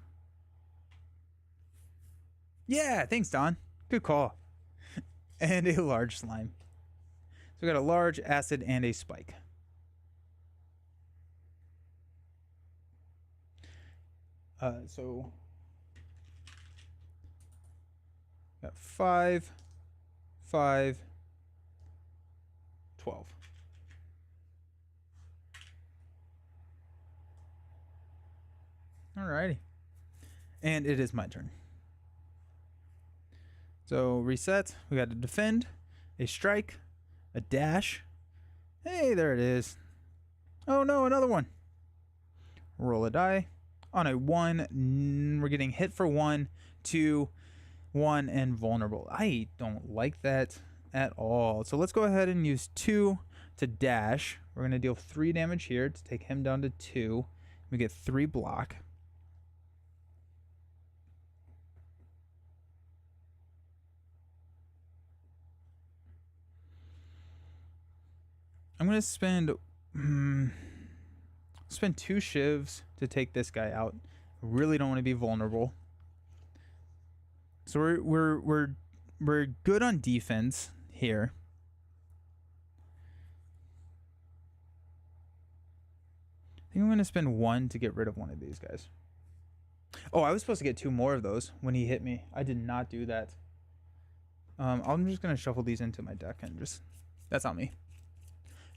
Yeah, thanks, Don. Good call. And a large slime. So we got a large, acid, and a spike. So got 5, 5, 12. Alrighty. And it is my turn. So reset, we got a defend, a strike, a dash. Hey, there it is. Oh no, another one. Roll a die. On a 1, we're getting hit for 1, 2, 1, and vulnerable. I don't like that at all. So let's go ahead and use 2 to dash. We're going to deal 3 damage here to take him down to 2. We get 3 block. I'm going to spend 2 shivs to take this guy out. Really don't want to be vulnerable. So we're good on defense here. I think I'm going to spend 1 to get rid of one of these guys. Oh, I was supposed to get 2 more of those when he hit me. I did not do that. I'm just going to shuffle these into my deck and just... That's on me.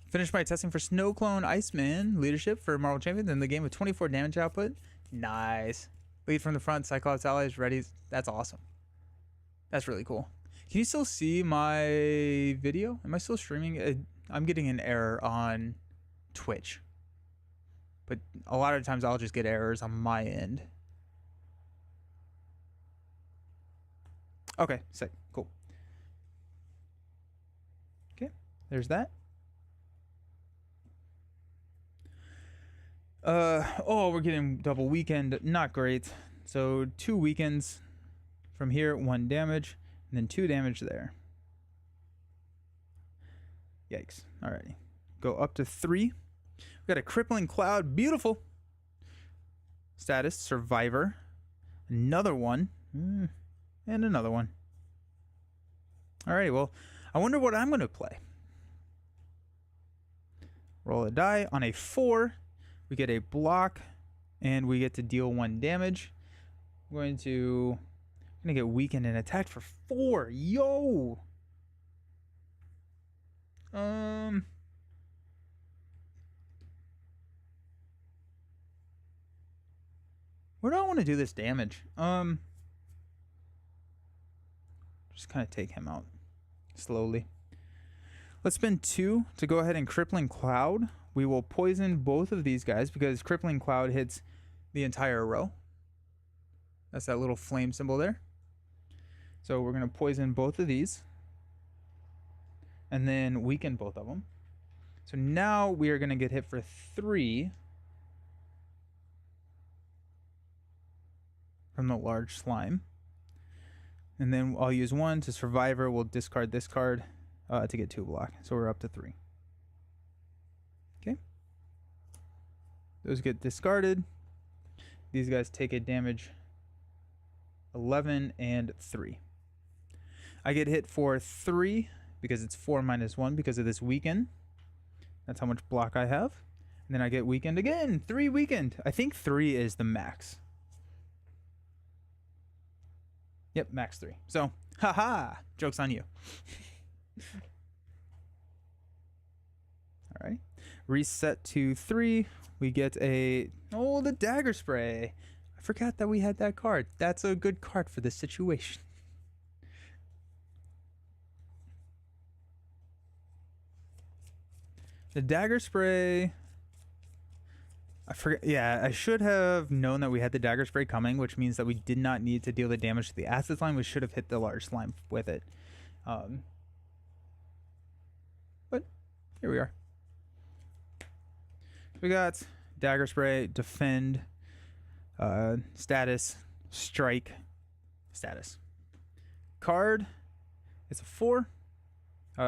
Finished my testing for Snow Clone Iceman leadership for Marvel Champions in the game with 24 damage output. Nice. Lead from the front, Cyclops allies ready. That's awesome. That's really cool. Can you still see my video? Am I still streaming? I'm getting an error on Twitch. But a lot of times I'll just get errors on my end. Okay, sick. Cool. Okay, there's that. Oh, we're getting double weakened. Not great. So 2 weakens from here, 1 damage, and then 2 damage there. Yikes. Alrighty. Go up to 3. We got a crippling cloud. Beautiful. Status, survivor. Another one. And another one. Alrighty, well, I wonder what I'm going to play. Roll a die. On a 4, we get a block, and we get to deal 1 damage. I'm going to get weakened and attacked for 4. Yo! Where do I want to do this damage? Just kind of take him out slowly. Let's spend 2 to go ahead and Crippling Cloud. We will poison both of these guys because Crippling Cloud hits the entire row. That's that little flame symbol there. So we're going to poison both of these. And then weaken both of them. So now we are going to get hit for 3 from the large slime. And then I'll use 1 to survivor. We'll discard this card to get 2 block. So we're up to 3. Okay. Those get discarded. These guys take a damage 11 and 3. I get hit for 3 because it's 4 minus 1 because of this weaken. That's how much block I have. And then I get weakened again. 3 weakened. I think 3 is the max. Yep, max 3. So, haha, joke's on you. All right. Reset to 3. We get the dagger spray. I forgot that we had that card. That's a good card for this situation. The dagger spray. I forget. Yeah, I should have known that we had the dagger spray coming, which means that we did not need to deal the damage to the acid slime. We should have hit the large slime with it. But here we are. We got dagger spray, defend, status, strike, status. Card. It's a 4.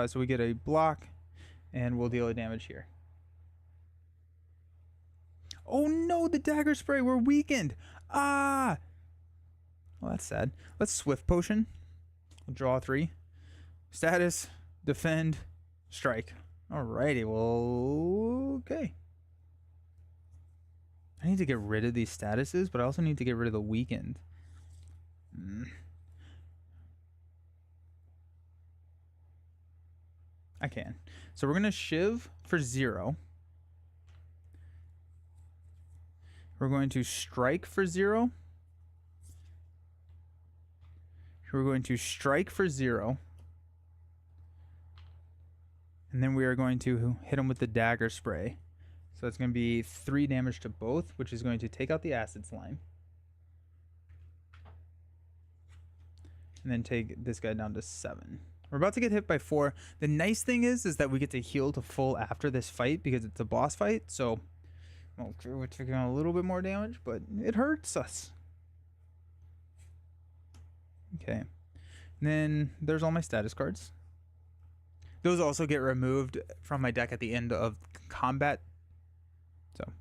So we get a block, and we'll deal a damage here. Oh no, the dagger spray, we're weakened. Ah! Well, that's sad. Let's swift potion. We'll draw 3. Status, defend, strike. Alrighty, well, okay. I need to get rid of these statuses, but I also need to get rid of the weakened. I can. So we're going to shiv for 0. We're going to strike for 0. We're going to strike for 0. And then we are going to hit him with the dagger spray. So it's going to be 3 damage to both, which is going to take out the acid slime. And then take this guy down to 7. We're about to get hit by 4. The nice thing is that we get to heal to full after this fight because it's a boss fight. So we're taking a little bit more damage, but it hurts us. Okay. And then there's all my status cards. Those also get removed from my deck at the end of combat. So.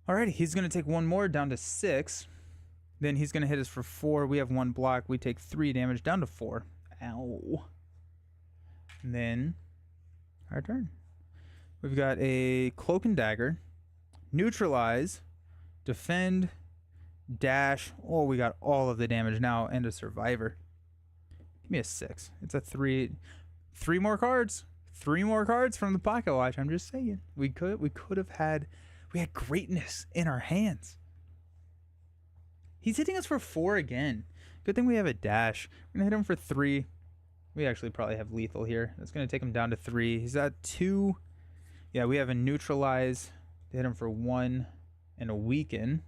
Alrighty, he's going to take 1 more down to 6. Then he's going to hit us for 4. We have 1 block. We take 3 damage down to 4. Ow. And then our turn. We've got a cloak and dagger, neutralize, defend, dash. Oh, we got all of the damage now and a survivor. Give me a 6. It's a 3. 3 more cards. 3 more cards from the pocket watch. I'm just saying. We could have had. We had greatness in our hands. He's hitting us for 4 again. Good thing we have a dash. We're gonna hit him for 3. We actually probably have lethal here. That's gonna take him down to 3. He's at 2. Yeah, we have a neutralize to hit him for 1 and a weaken.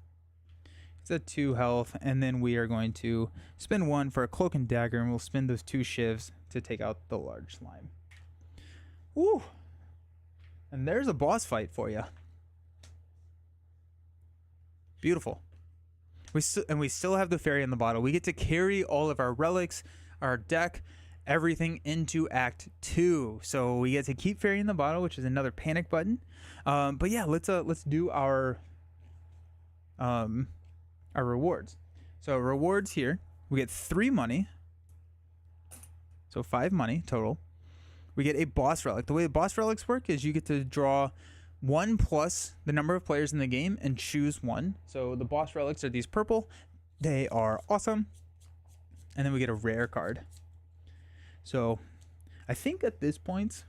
It's at 2 health, and then we are going to spend 1 for a cloak and dagger, and we'll spend those 2 shivs to take out the large slime. Woo! And there's a boss fight for you. Beautiful. We still have the fairy in the bottle. We get to carry all of our relics, our deck, everything into Act 2. So we get to keep fairy in the bottle, which is another panic button. But yeah, let's do our rewards. So rewards here, we get 3 money. So 5 money total. We get a boss relic. The way the boss relics work is you get to draw 1 plus the number of players in the game and choose 1. So the boss relics are these purple. They are awesome. And then we get a rare card. So I think at this point,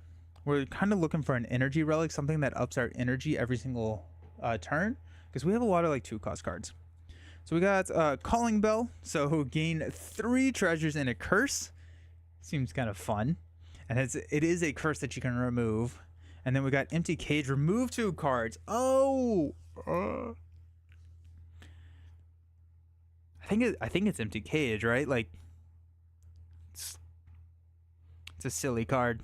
we're kind of looking for an energy relic, something that ups our energy every single turn, because we have a lot of like 2-cost cards. So we got Calling Bell. So gain 3 treasures and a curse. Seems kind of fun. And it is a curse that you can remove. And then we got Empty Cage. Remove 2 cards. Oh! I think it's Empty Cage, right? Like, it's a silly card.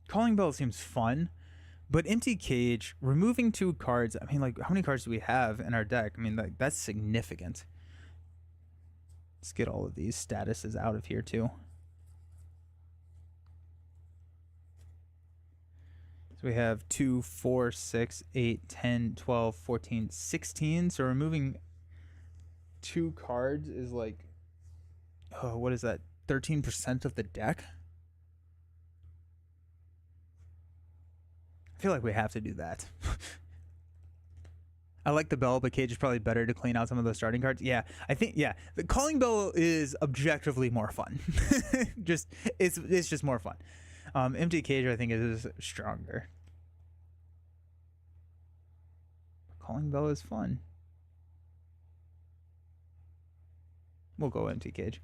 Calling Bell seems fun, but Empty Cage, removing 2 cards. I mean, like, how many cards do we have in our deck? I mean, like, that's significant. Let's get all of these statuses out of here too. So we have 2, 4, 6, 8, 10, 12, 14, 16. So removing 2 cards is like, oh, what is that? 13% of the deck? I feel like we have to do that. I like the bell, but Cage is probably better to clean out some of those starting cards. Yeah, I think, yeah. The Calling Bell is objectively more fun. It's just more fun. Empty Cage, I think, is stronger. Calling Bell is fun. We'll go Empty Cage.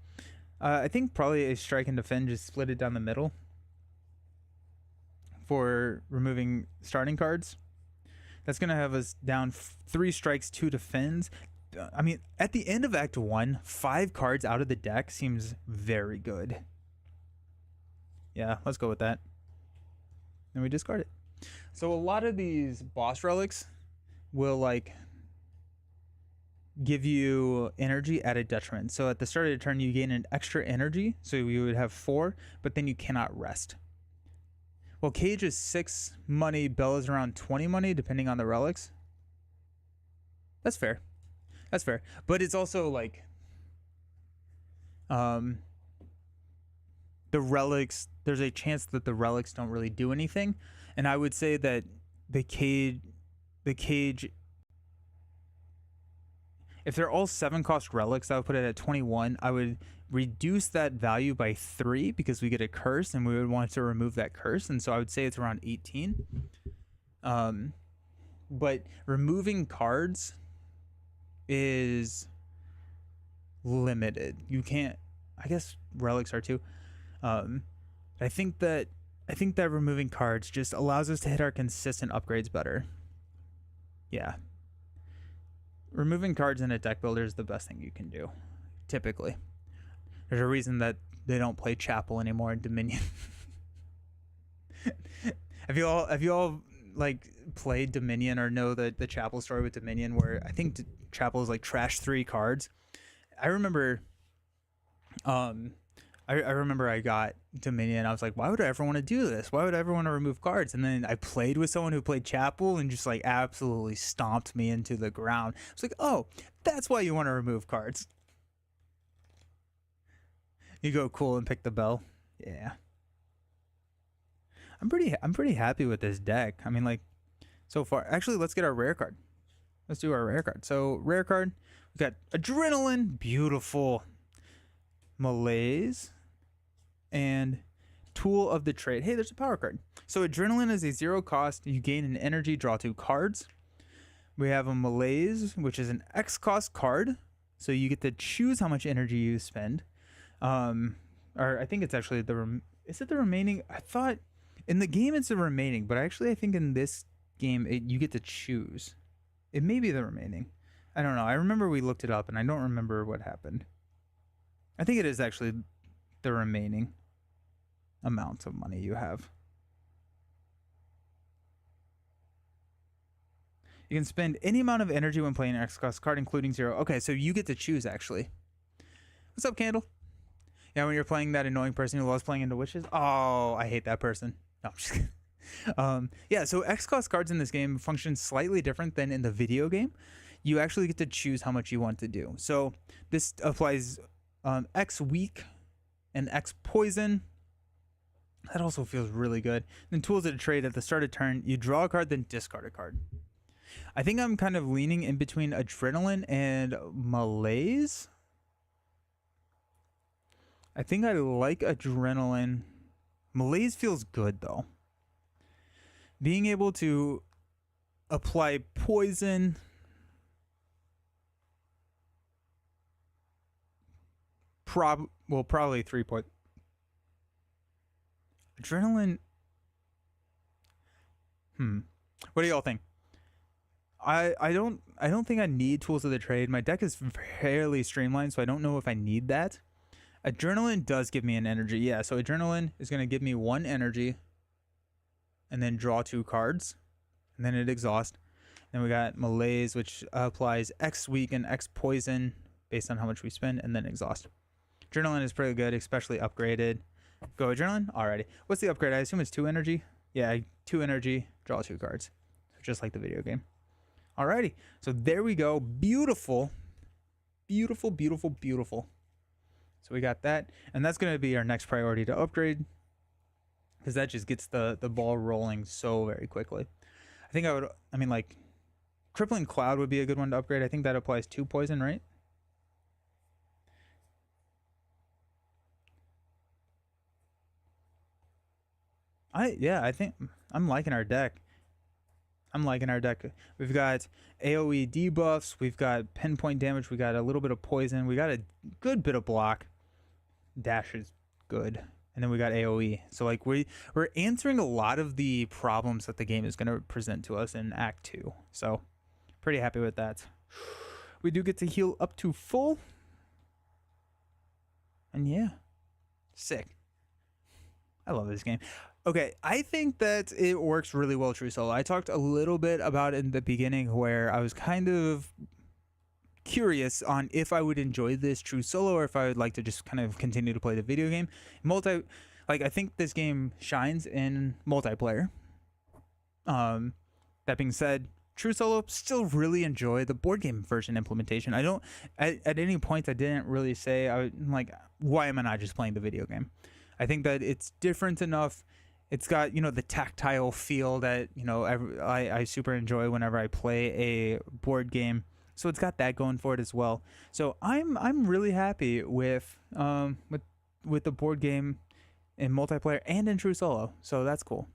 I think probably a Strike and Defend, just split it down the middle for removing starting cards. That's going to have us down 3 strikes, 2 defends. I mean, at the end of Act 1, 5 cards out of the deck seems very good. Yeah, let's go with that. And we discard it. So a lot of these boss relics will like give you energy at a detriment. So at the start of the turn, you gain an extra energy. So you would have 4, but then you cannot rest. Well, Cage is 6 money, Bell is around 20 money, depending on the relics. That's fair. That's fair. But it's also like the relics, there's a chance that the relics don't really do anything. And I would say that the cage, if they're all 7-cost relics, I would put it at 21. I would reduce that value by 3 because we get a curse and we would want to remove that curse. And so I would say it's around 18. But removing cards is limited. You can't, I guess relics are too. I think that removing cards just allows us to hit our consistent upgrades better. Yeah. Removing cards in a deck builder is the best thing you can do, typically. There's a reason that they don't play Chapel anymore in Dominion. Have you all like played Dominion or know the Chapel story with Dominion, where I think Chapel is like trash 3 cards? I remember I remember I got Dominion. I was like, why would I ever want to do this? Why would I ever want to remove cards? And then I played with someone who played Chapel and just like absolutely stomped me into the ground. I was like, oh, that's why you want to remove cards. You go cool and pick the bell. Yeah. I'm pretty happy with this deck. I mean, like, so far. Actually, let's get our rare card. Let's do our rare card. So rare card, we got Adrenaline, beautiful. Malaise, and Tool of the Trade. Hey, there's a power card. So Adrenaline is a 0 cost. You gain an energy, draw 2 cards. We have a Malaise, which is an X cost card. So you get to choose how much energy you spend. Or I think it's actually is it the remaining? I thought in the game it's the remaining, but actually I think in this game, you get to choose. It may be the remaining. I don't know. I remember we looked it up, and I don't remember what happened. I think it is actually the remaining amount of money you have. You can spend any amount of energy when playing an X-Cost card, including 0. Okay, so you get to choose, actually. What's up, Candle? Yeah, when you're playing that annoying person who loves playing into witches. Oh, I hate that person. No, I'm just kidding. Yeah, so X-Cost cards in this game function slightly different than in the video game. You actually get to choose how much you want to do. So this applies X weak and X poison. That also feels really good. Then tools at a trade at the start of turn. You draw a card, then discard a card. I think I'm kind of leaning in between adrenaline and malaise. I think I like adrenaline. Malaise feels good, though. Being able to apply poison. Probably 3 points. Adrenaline. What do y'all think? I don't think I need tools of the trade. My deck is fairly streamlined, so I don't know if I need that. Adrenaline does give me an energy. Yeah, so adrenaline is going to give me 1 energy and then draw 2 cards, and then it exhausts. Then we got malaise, which applies X weak and X poison based on how much we spend, and then exhaust. Adrenaline is pretty good, especially upgraded. Go adrenaline? Alrighty. What's the upgrade? I assume it's 2 energy? Yeah, 2 energy, draw 2 cards. Just like the video game. Alrighty. So there we go. Beautiful. Beautiful, beautiful, beautiful. So we got that. And that's going to be our next priority to upgrade, because that just gets the ball rolling so very quickly. I mean, like, Crippling Cloud would be a good one to upgrade. I think that applies 2 poison, right? I think I'm liking our deck. We've got AoE debuffs. We've got pinpoint damage. We got a little bit of poison. We got a good bit of block. Dash is good. And then we got AoE. So like we're answering a lot of the problems that the game is going to present to us in Act 2. So pretty happy with that. We do get to heal up to full. And yeah, sick. I love this game. Okay, I think that it works really well, True Solo. I talked a little bit about it in the beginning where I was kind of curious on if I would enjoy this True Solo or if I would like to just kind of continue to play the video game. I think this game shines in multiplayer. That being said, True Solo still really enjoy the board game version implementation. At any point I didn't really say, I'm like, why am I not just playing the video game? I think that it's different enough. It's got, the tactile feel that, I super enjoy whenever I play a board game. So it's got that going for it as well. So I'm really happy with the board game in multiplayer and in True Solo. So that's cool.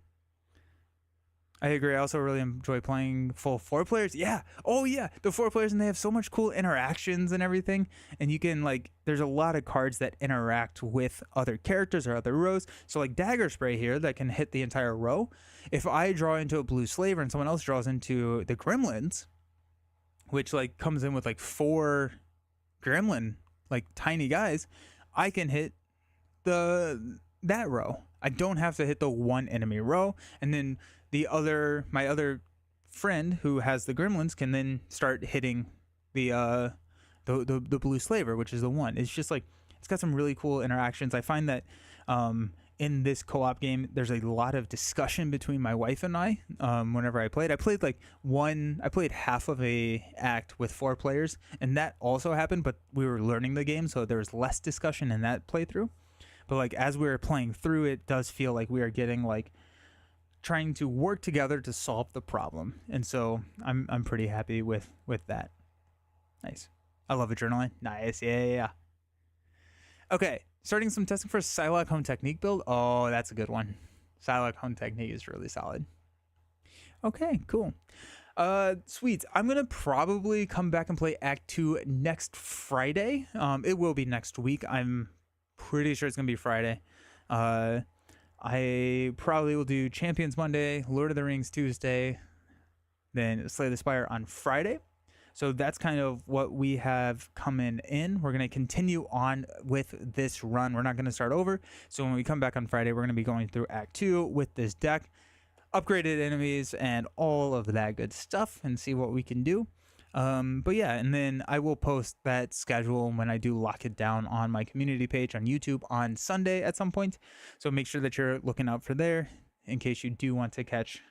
I agree. I also really enjoy playing full 4 players. Yeah. Oh yeah. The 4 players, and they have so much cool interactions and everything. And you can there's a lot of cards that interact with other characters or other rows. So like Dagger Spray here that can hit the entire row. If I draw into a blue slaver and someone else draws into the gremlins, which comes in with 4 gremlin, tiny guys, I can hit that row. I don't have to hit the one enemy row, and then my other friend who has the gremlins can then start hitting the blue slaver, which is the one. It's just it's got some really cool interactions. I find that in this co-op game, there's a lot of discussion between my wife and I. Whenever I played I played half of a act with 4 players, and that also happened, but we were learning the game, so there was less discussion in that playthrough. But as we were playing through, it does feel like we are getting trying to work together to solve the problem. And so I'm pretty happy with that. Nice. I love adrenaline. Nice. Yeah. Okay, starting some testing for Psylocke Home Technique build. Oh, that's a good one. Psylocke Home Technique is really solid. Okay, cool. Sweet. I'm gonna probably come back and play Act 2 next Friday. It will be next week. I'm pretty sure it's gonna be Friday. I probably will do Champions Monday, Lord of the Rings Tuesday, then Slay the Spire on Friday. So that's kind of what we have coming in. We're going to continue on with this run. We're not going to start over. So when we come back on Friday, we're going to be going through Act 2 with this deck, upgraded enemies, and all of that good stuff, and see what we can do. But yeah, and then I will post that schedule when I do lock it down on my community page on YouTube on Sunday at some point. So make sure that you're looking out for there in case you do want to catch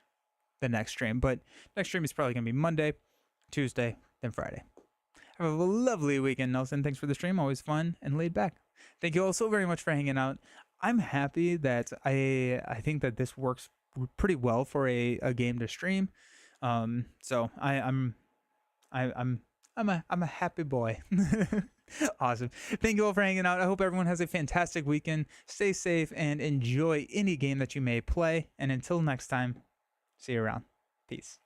the next stream. But next stream is probably going to be Monday, Tuesday, then Friday. Have a lovely weekend, Nelson. Thanks for the stream. Always fun and laid back. Thank you all so very much for hanging out. I'm happy that I think that this works pretty well for a game to stream. So I'm a happy boy. Awesome. Thank you all for hanging out. I hope everyone has a fantastic weekend. Stay safe and enjoy any game that you may play. And until next time, see you around. Peace.